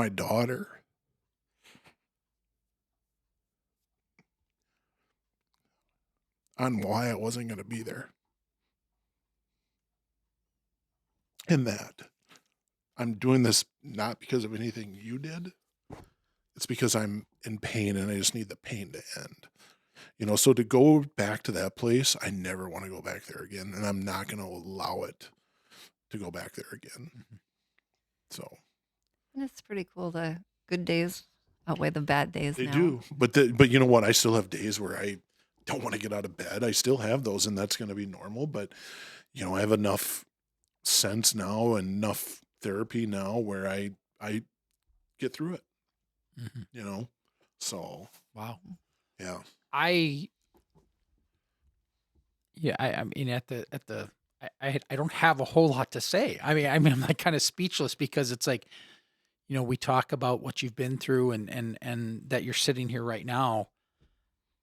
daughter. On why I wasn't going to be there. And that I'm doing this not because of anything you did. It's because I'm in pain and I just need the pain to end. So to go back to that place, I never want to go back there again. And I'm not going to allow it to go back there again. So. And it's pretty cool. The good days outweigh the bad days. They now. do. But you know what? I still have days where I don't want to get out of bed. I still have those, and that's going to be normal. But, I have enough sense now and enough therapy now where I get through it. So. Wow. Yeah. I mean, I don't have a whole lot to say. I mean, I'm like kind of speechless because it's like, we talk about what you've been through and that you're sitting here right now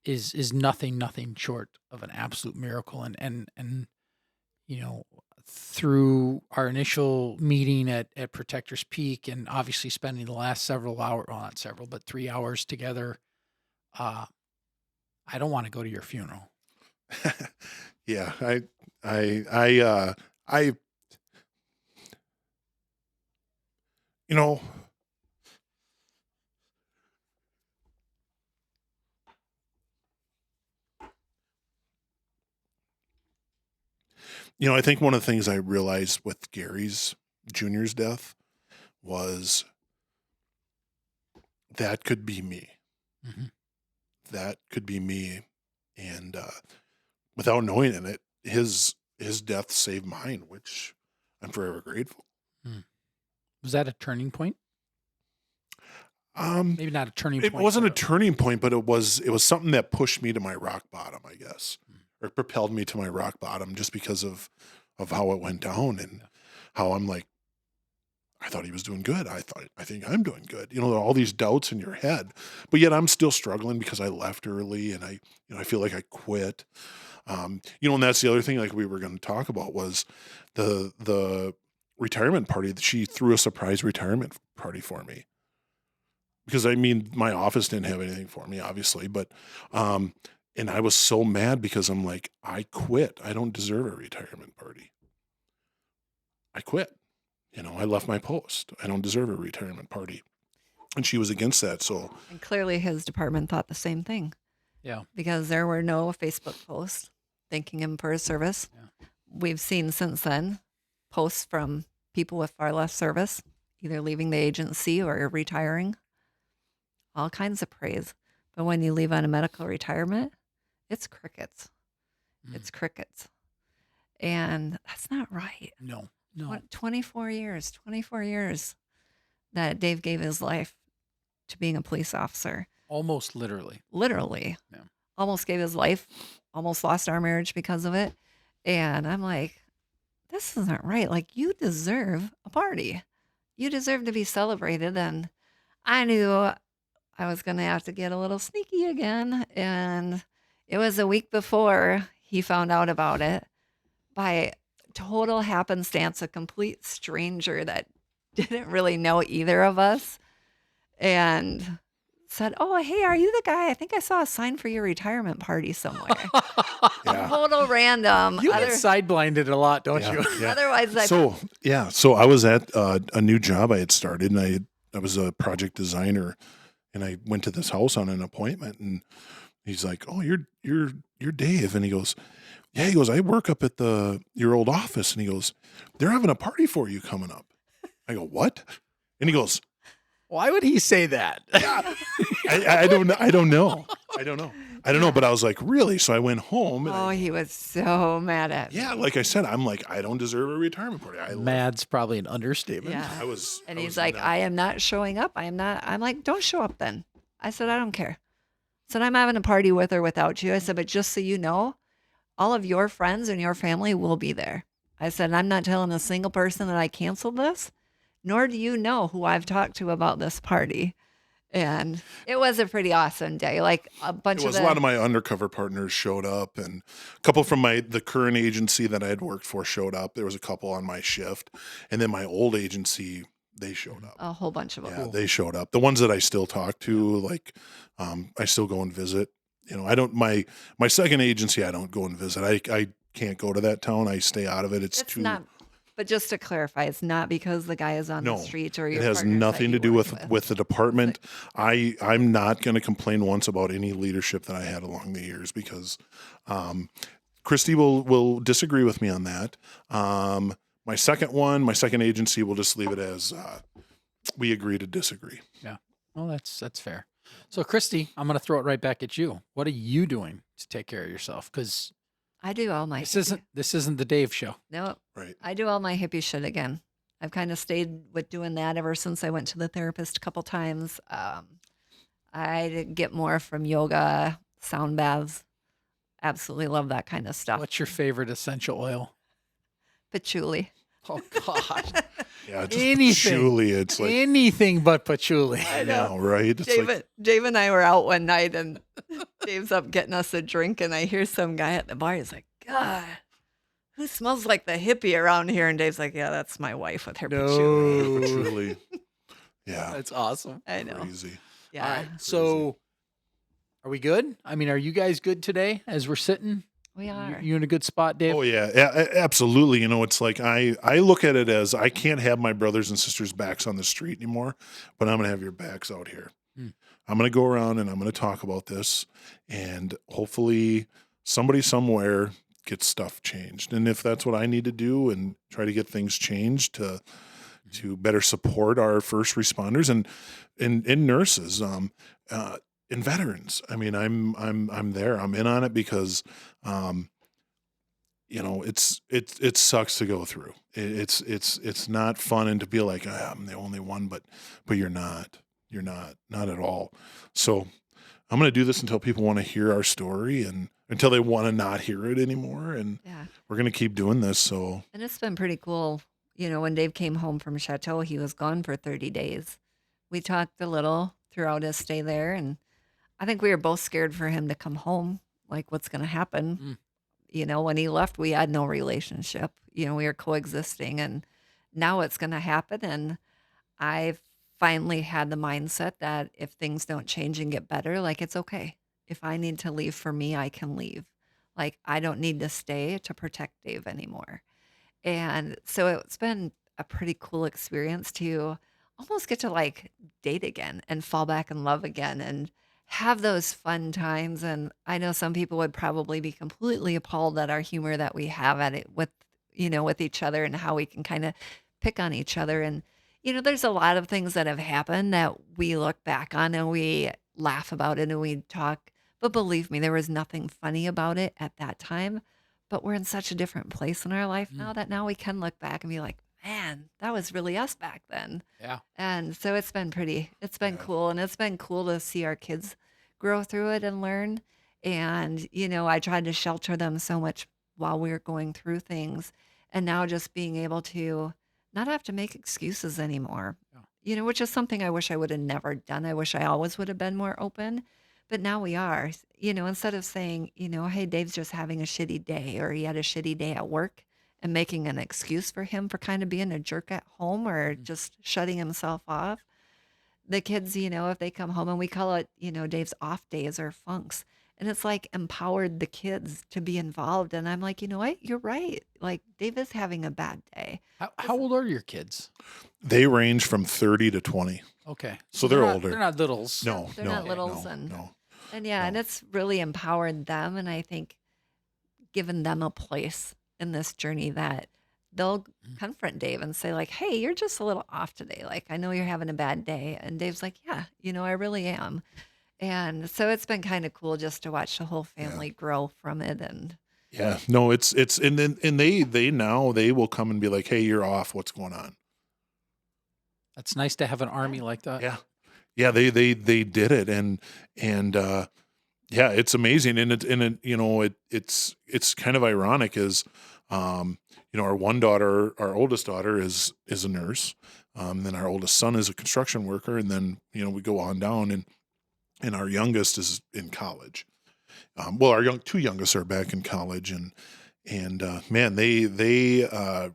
is nothing short of an absolute miracle. And through our initial meeting at Protector's Peak and obviously spending the last several hours, well, not several, but 3 hours together, I don't want to go to your funeral. Yeah. I think one of the things I realized with Gary's Jr.'s death was that could be me. Mm-hmm. That could be me. And without knowing it, his death saved mine, which I'm forever grateful. Was that a turning point? Maybe not a turning point. It wasn't a turning point, but it was something that pushed me to my rock bottom, I guess, or propelled me to my rock bottom just because of how it went down and how I'm like, I thought he was doing good. I think I'm doing good. All these doubts in your head, but yet I'm still struggling because I left early and I feel like I quit. And that's the other thing like we were going to talk about was the retirement party. She threw a surprise retirement party for me. Because my office didn't have anything for me, obviously, but, and I was so mad because I'm like, I quit. I don't deserve a retirement party. I quit. I left my post. I don't deserve a retirement party. And she was against that. So, And clearly his department thought the same thing. Yeah. Because there were no Facebook posts thanking him for his service. Yeah. We've seen since then posts from people with far less service, either leaving the agency or retiring. All kinds of praise. But when you leave on a medical retirement, it's crickets. It's crickets. And that's not right. No. 24 years that Dave gave his life to being a police officer. Almost literally. Literally. Yeah. Almost gave his life, almost lost our marriage because of it. And I'm like, this isn't right. Like, you deserve a party. You deserve to be celebrated. And I knew I was going to have to get a little sneaky again. And it was a week before he found out about it by total happenstance, a complete stranger that didn't really know either of us and said, "Oh, hey, are you the guy? I think I saw a sign for your retirement party somewhere." yeah. Total random. You get side-blinded a lot, don't you? Yeah. Otherwise, So I was at a new job I had started, and I was a project designer, and I went to this house on an appointment, and he's like, "Oh, you're Dave," and he goes, "Yeah," he goes, "I work up at your old office," and he goes, "They're having a party for you coming up." I go, "What?" And he goes, Why would he say that? "Yeah, I don't know, but I was like, "Really?" So I went home. And he was so mad at me. yeah, like I said, I'm like, I don't deserve a retirement party. Mad's probably an understatement. Yeah. And he's like, "I am not showing up. I am not." I'm like, "Don't show up then." I said, "I don't care." I said, "I'm having a party with or without you." I said, "But just so you know, all of your friends and your family will be there." I said, "I'm not telling a single person that I canceled this, nor do you know who I've talked to about this party." And it was a pretty awesome day. Like a lot of my undercover partners showed up, and a couple from the current agency that I had worked for showed up. There was a couple on my shift, and then my old agency, they showed up. A whole bunch of them. Yeah, they showed up. The ones that I still talk to, like, I still go and visit. I don't, my second agency, I don't go and visit. I can't go to that town. I stay out of it. It's too. Not, but just to clarify, it's not because the guy is on the street or your it has partners nothing that to you do work with the department. I'm not going to complain once about any leadership that I had along the years because Christy will disagree with me on that. My second agency, we'll just leave it as we agree to disagree. Yeah. Well, that's fair. So, Christy, I'm going to throw it right back at you. What are you doing to take care of yourself? Because I do all my. This isn't the Dave show. No, right. I do all my hippie shit again. I've kind of stayed with doing that ever since I went to the therapist a couple times. I get more from yoga, sound baths. Absolutely love that kind of stuff. What's your favorite essential oil? Patchouli. Oh God. Yeah, just anything. Patchouli. It's like anything but patchouli. I know, right? It's Dave and I were out one night, and Dave's up getting us a drink, and I hear some guy at the bar. He's like, "God, who smells like the hippie around here?" And Dave's like, "Yeah, that's my wife with her patchouli." Patchouli. Yeah, that's awesome. I know. Crazy. Yeah. All right. So, are we good? I mean, are you guys good today as we're sitting? We are. You in a good spot, Dave? Oh yeah, absolutely. It's like I look at it as I can't have my brothers and sisters' backs on the street anymore, but I'm gonna have your backs out here. I'm gonna go around and I'm gonna talk about this, and hopefully somebody somewhere get stuff changed. And if that's what I need to do and try to get things changed to better support our first responders and nurses, and veterans. I mean, I'm there. I'm in on it because, it sucks to go through. It's not fun and to be like, I'm the only one, but you're not at all. So I'm going to do this until people want to hear our story and until they want to not hear it anymore. And Yeah. we're going to keep doing this. So, And it's been pretty cool. When Dave came home from Chateau, he was gone for 30 days. We talked a little throughout his stay there, and I think we were both scared for him to come home. Like, what's going to happen? When he left, we had no relationship. We were coexisting, and now it's going to happen. And I've finally had the mindset that if things don't change and get better, like, it's okay. If I need to leave for me, I can leave. Like, I don't need to stay to protect Dave anymore. And so it's been a pretty cool experience to almost get to like date again and fall back in love again and have those fun times. And I know some people would probably be completely appalled at our humor that we have at it with each other and how we can kind of pick on each other. And, there's a lot of things that have happened that we look back on and we laugh about it and we talk. But believe me, there was nothing funny about it at that time. But we're in such a different place in our life now that now we can look back and be like, man, that was really us back then. Yeah. And so it's been cool. And it's been cool to see our kids grow through it and learn. And, I tried to shelter them so much while we were going through things. And now just being able to not have to make excuses anymore, which is something I wish I would have never done. I wish I always would have been more open. But now we are, instead of saying, hey, Dave's just having a shitty day or he had a shitty day at work and making an excuse for him for kind of being a jerk at home or just shutting himself off. The kids, if they come home and we call it, Dave's off days or funks. And it's like empowered the kids to be involved. And I'm like, you know what? You're right. Like Dave is having a bad day. How old are your kids? they range from 30 to 20. Okay. So they're not- older. They're not littles. No, They're no, not littles no, and- no. And yeah, and it's really empowered them. And I think given them a place in this journey that they'll confront Dave and say like, hey, you're just a little off today. Like, I know you're having a bad day. And Dave's like, yeah, I really am. And so it's been kind of cool just to watch the whole family grow from it. And Yeah, no, it's and then they now they will come and be like, hey, you're off. What's going on? That's nice to have an army like that. Yeah, they did it, and yeah, it's amazing, and it's kind of ironic is, our one daughter, our oldest daughter is a nurse, then our oldest son is a construction worker, and then we go on down, and our youngest is in college. Well, our two youngest are back in college, and man, they're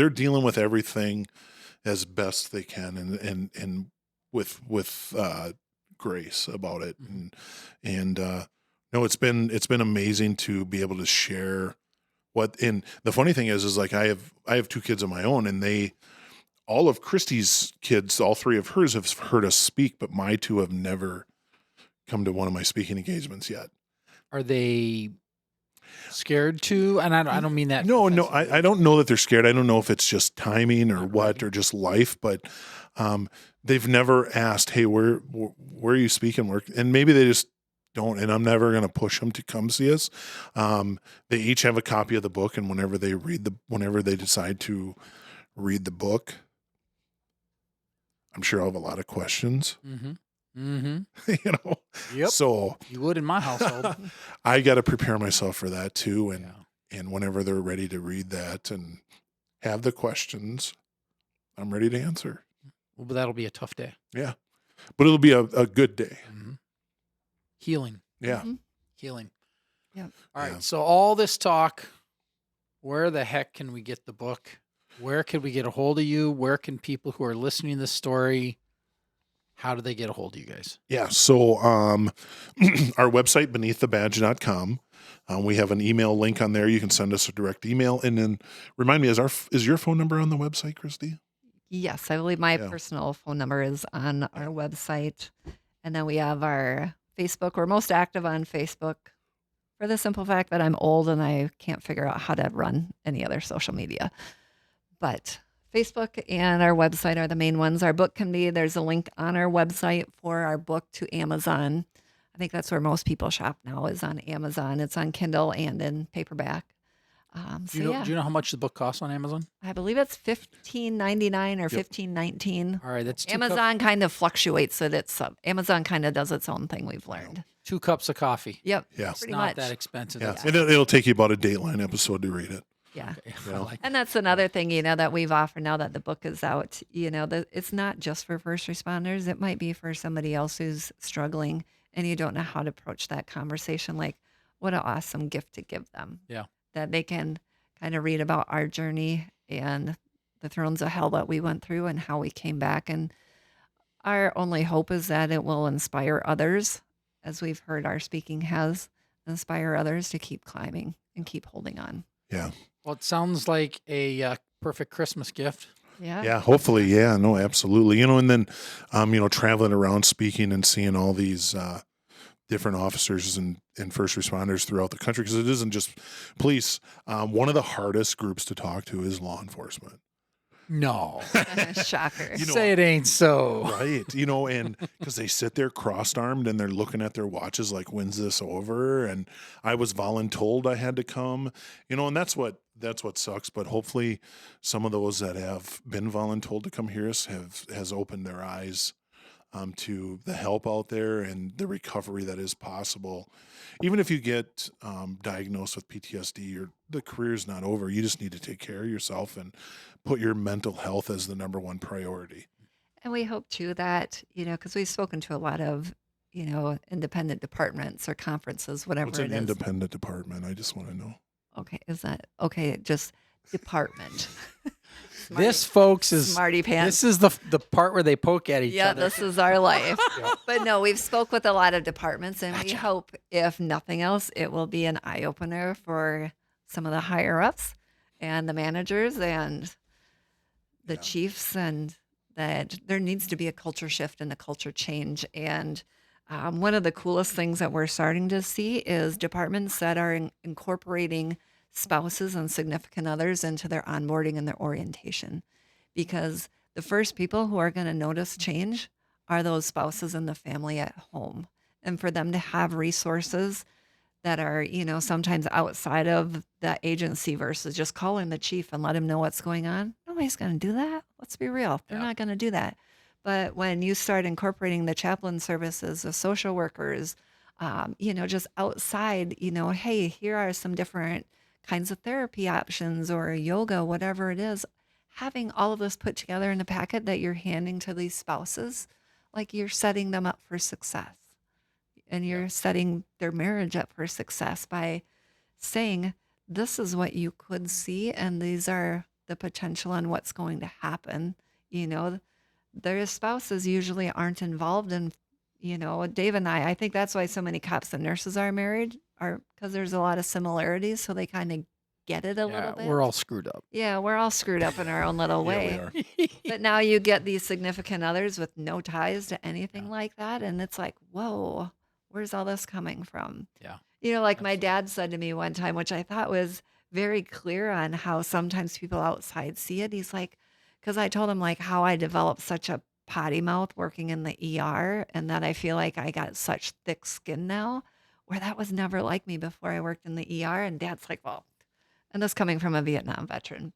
dealing with everything as best they can, and with grace about it, and no, it's been amazing to be able to share what. And the funny thing is like I have two kids of my own, and all of Christy's kids, all three of hers have heard us speak, but my two have never come to one of my speaking engagements yet. Are they scared to? And I don't mean that. No, offensively. I don't know that they're scared. I don't know if it's just timing or what, or just life, but they've never asked, hey, where are you speaking? And maybe they just don't, and I'm never going to push them to come see us. They each have a copy of the book, and whenever they decide to read the book, I'm sure I'll have a lot of questions. Yep. So You would in my household. I got to prepare myself for that too. And whenever they're ready to read that and have the questions, I'm ready to answer. Well, but that'll be a tough day. Yeah. But it'll be a good day. Healing. Yeah. Healing. Yeah. All right. Yeah. So all this talk, where the heck can we get the book? Where can we get a hold of you? Where can people who are listening to this story, how do they get a hold of you guys? Yeah. So our website, beneaththebadge.com. We have an email link on there. You can send us a direct email. And then remind me, is your phone number on the website, Christy? yes, I believe my personal phone number is on our website. And then we have our Facebook. We're most active on Facebook for the simple fact that I'm old and I can't figure out how to run any other social media. But Facebook and our website are the main ones. Our book there's a link on our website for our book to Amazon. I think that's where most people shop now, is on Amazon. It's on Kindle and in paperback. Do you know how much the book costs on Amazon? I believe it's $15.99 or $15.19. All right, that's Amazon kind of fluctuates. So Amazon kind of does its own thing. We've learned 2 cups of coffee. Yep. Yeah. It's Pretty not much. that expensive. Yeah. And it'll take you about a Dateline episode to read it. Yeah. I like And that's another thing, that we've offered now that the book is out, that it's not just for first responders. It might be for somebody else who's struggling and you don't know how to approach that conversation. Like, what an awesome gift to give them. Yeah. That they can kind of read about our journey and the thrones of hell that we went through and how we came back. And our only hope is that it will inspire others, as we've heard our speaking has, inspire others to keep climbing and keep holding on. Yeah. Well, it sounds like a perfect Christmas gift. Yeah. Yeah, hopefully. Yeah, no, absolutely. And then, traveling around speaking and seeing all these different officers and first responders throughout the country, because it isn't just police. One of the hardest groups to talk to is law enforcement. No. Shocker. Say it ain't so. Right. And because they sit there cross-armed and they're looking at their watches like, when's this over? And I was voluntold I had to come, and that's what sucks. But hopefully some of those that have been voluntold to come hear us has opened their eyes to the help out there and the recovery that is possible. Even if you get diagnosed with PTSD, the career's not over. You just need to take care of yourself and put your mental health as the number one priority. And we hope too that, because we've spoken to a lot of, independent departments or conferences, whatever What's it an is. independent department? I just want to know. Okay. Is that okay? Just department. This, folks, is Smarty pants. this is the part where they poke at each Yeah, other. this is our life. But no, we've spoke with a lot of departments, and we hope, if nothing else, it will be an eye opener for some of the higher ups and the managers and the chiefs, and that there needs to be a culture shift and a culture change. And one of the coolest things that we're starting to see is departments that are incorporating spouses and significant others into their onboarding and their orientation, because the first people who are going to notice change are those spouses and the family at home. And for them to have resources that are, sometimes outside of the agency versus just calling the chief and let him know what's going on. Nobody's going to do that. Let's be real. They're not going to do that. But when you start incorporating the chaplain services, the social workers, just outside, hey, here are some different kinds of therapy options or yoga, whatever it is, having all of this put together in a packet that you're handing to these spouses, like you're setting them up for success. And you're setting their marriage up for success by saying, this is what you could see, and these are the potential and what's going to happen. Their spouses usually aren't involved in, Dave and I think that's why so many cops and nurses are married, because there's a lot of similarities, so they kind of get it a little bit. We're all screwed up. Yeah, we're all screwed up in our own little way. Yeah, we are. But now you get these significant others with no ties to anything like that, and it's like, whoa, where's all this coming from? Yeah. Like my dad said to me one time, which I thought was very clear on how sometimes people outside see it. He's like, because I told him like how I developed such a potty mouth working in the ER, and that I feel like I got such thick skin now, where that was never like me before I worked in the ER. And Dad's like, well, and this coming from a Vietnam veteran,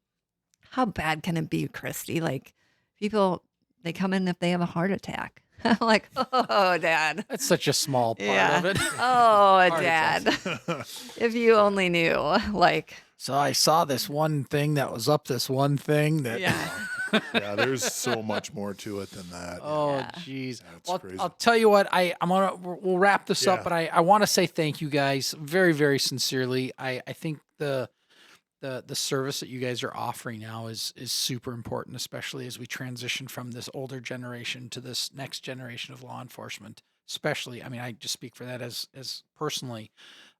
how bad can it be, Christy? Like, people, they come in if they have a heart attack. I'm like, oh, Dad. That's such a small part of it. Oh, Heart Dad. If you only knew. Like, So I saw this one thing that was up this one thing that. yeah. Yeah, there's so much more to it than that. Oh, Yeah. geez. That's Well, crazy. I'll tell you what, we'll wrap this up, Yeah. but I want to say thank you guys very, very sincerely. I think the service that you guys are offering now is super important, especially as we transition from this older generation to this next generation of law enforcement. Especially, I mean, I just speak for that as personally,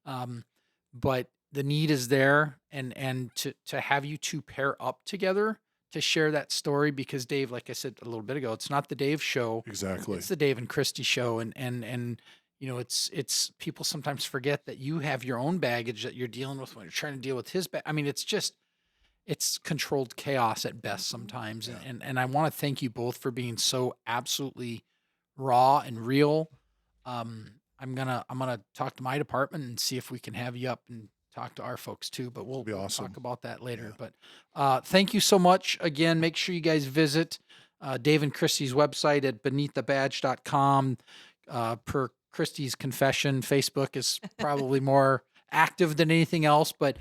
but the need is there, and to have you two pair up together to share that story, because Dave, like I said a little bit ago, it's not the Dave show. Exactly. It's the Dave and Christi show, and it's people sometimes forget that you have your own baggage that you're dealing with when you're trying to deal with his I mean, it's controlled chaos at best sometimes. Yeah. And I want to thank you both for being so absolutely raw and real. I'm gonna talk to my department and see if we can have you up and talk to our folks too, but we'll awesome. talk about that later. But thank you so much again. Make sure you guys visit Dave and Christi's website at beneaththebadge.com. Per Christi's confession, Facebook is probably more active than anything else, but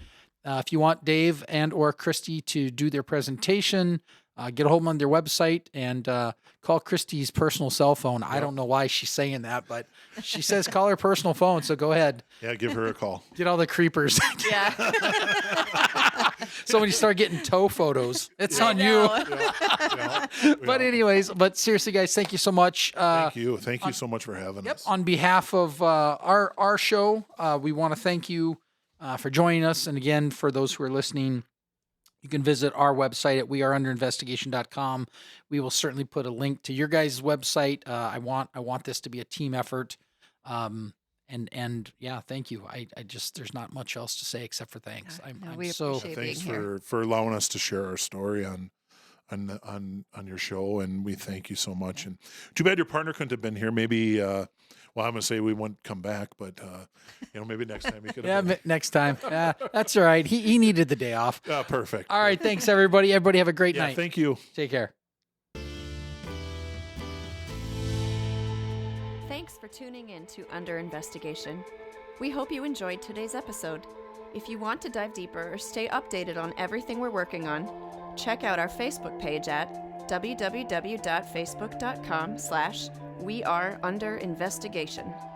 if you want Dave and or Christi to do their presentation, get a hold of them on their website and call Christi's personal cell phone. Yep. I don't know why she's saying that, but she says call her personal phone, so go ahead. Yeah, give her a call. Get all the creepers. Yeah. So when you start getting toe photos, it's on you. But anyways, seriously, guys, thank you so much. Thank you so much for having us. On behalf of our show, we want to thank you for joining us. And again, for those who are listening, you can visit our website at weareunderinvestigation.com. We will certainly put a link to your guys' website. I want this to be a team effort. And yeah, thank you. I just, there's not much else to say except for thanks. We so appreciate Thanks being here. for allowing us to share our story on your show, and we thank you so much. And too bad your partner couldn't have been here. Maybe well, I'm gonna say we won't come back, but maybe next time he could have been. Next time. That's all right. He needed the day off. Perfect. All right, thanks everybody. Everybody have a great night. Thank you. Take care. Thanks for tuning in to Under Investigation. We hope you enjoyed today's episode. If you want to dive deeper or stay updated on everything we're working on, check out our Facebook page at www.facebook.com/weareunderinvestigation.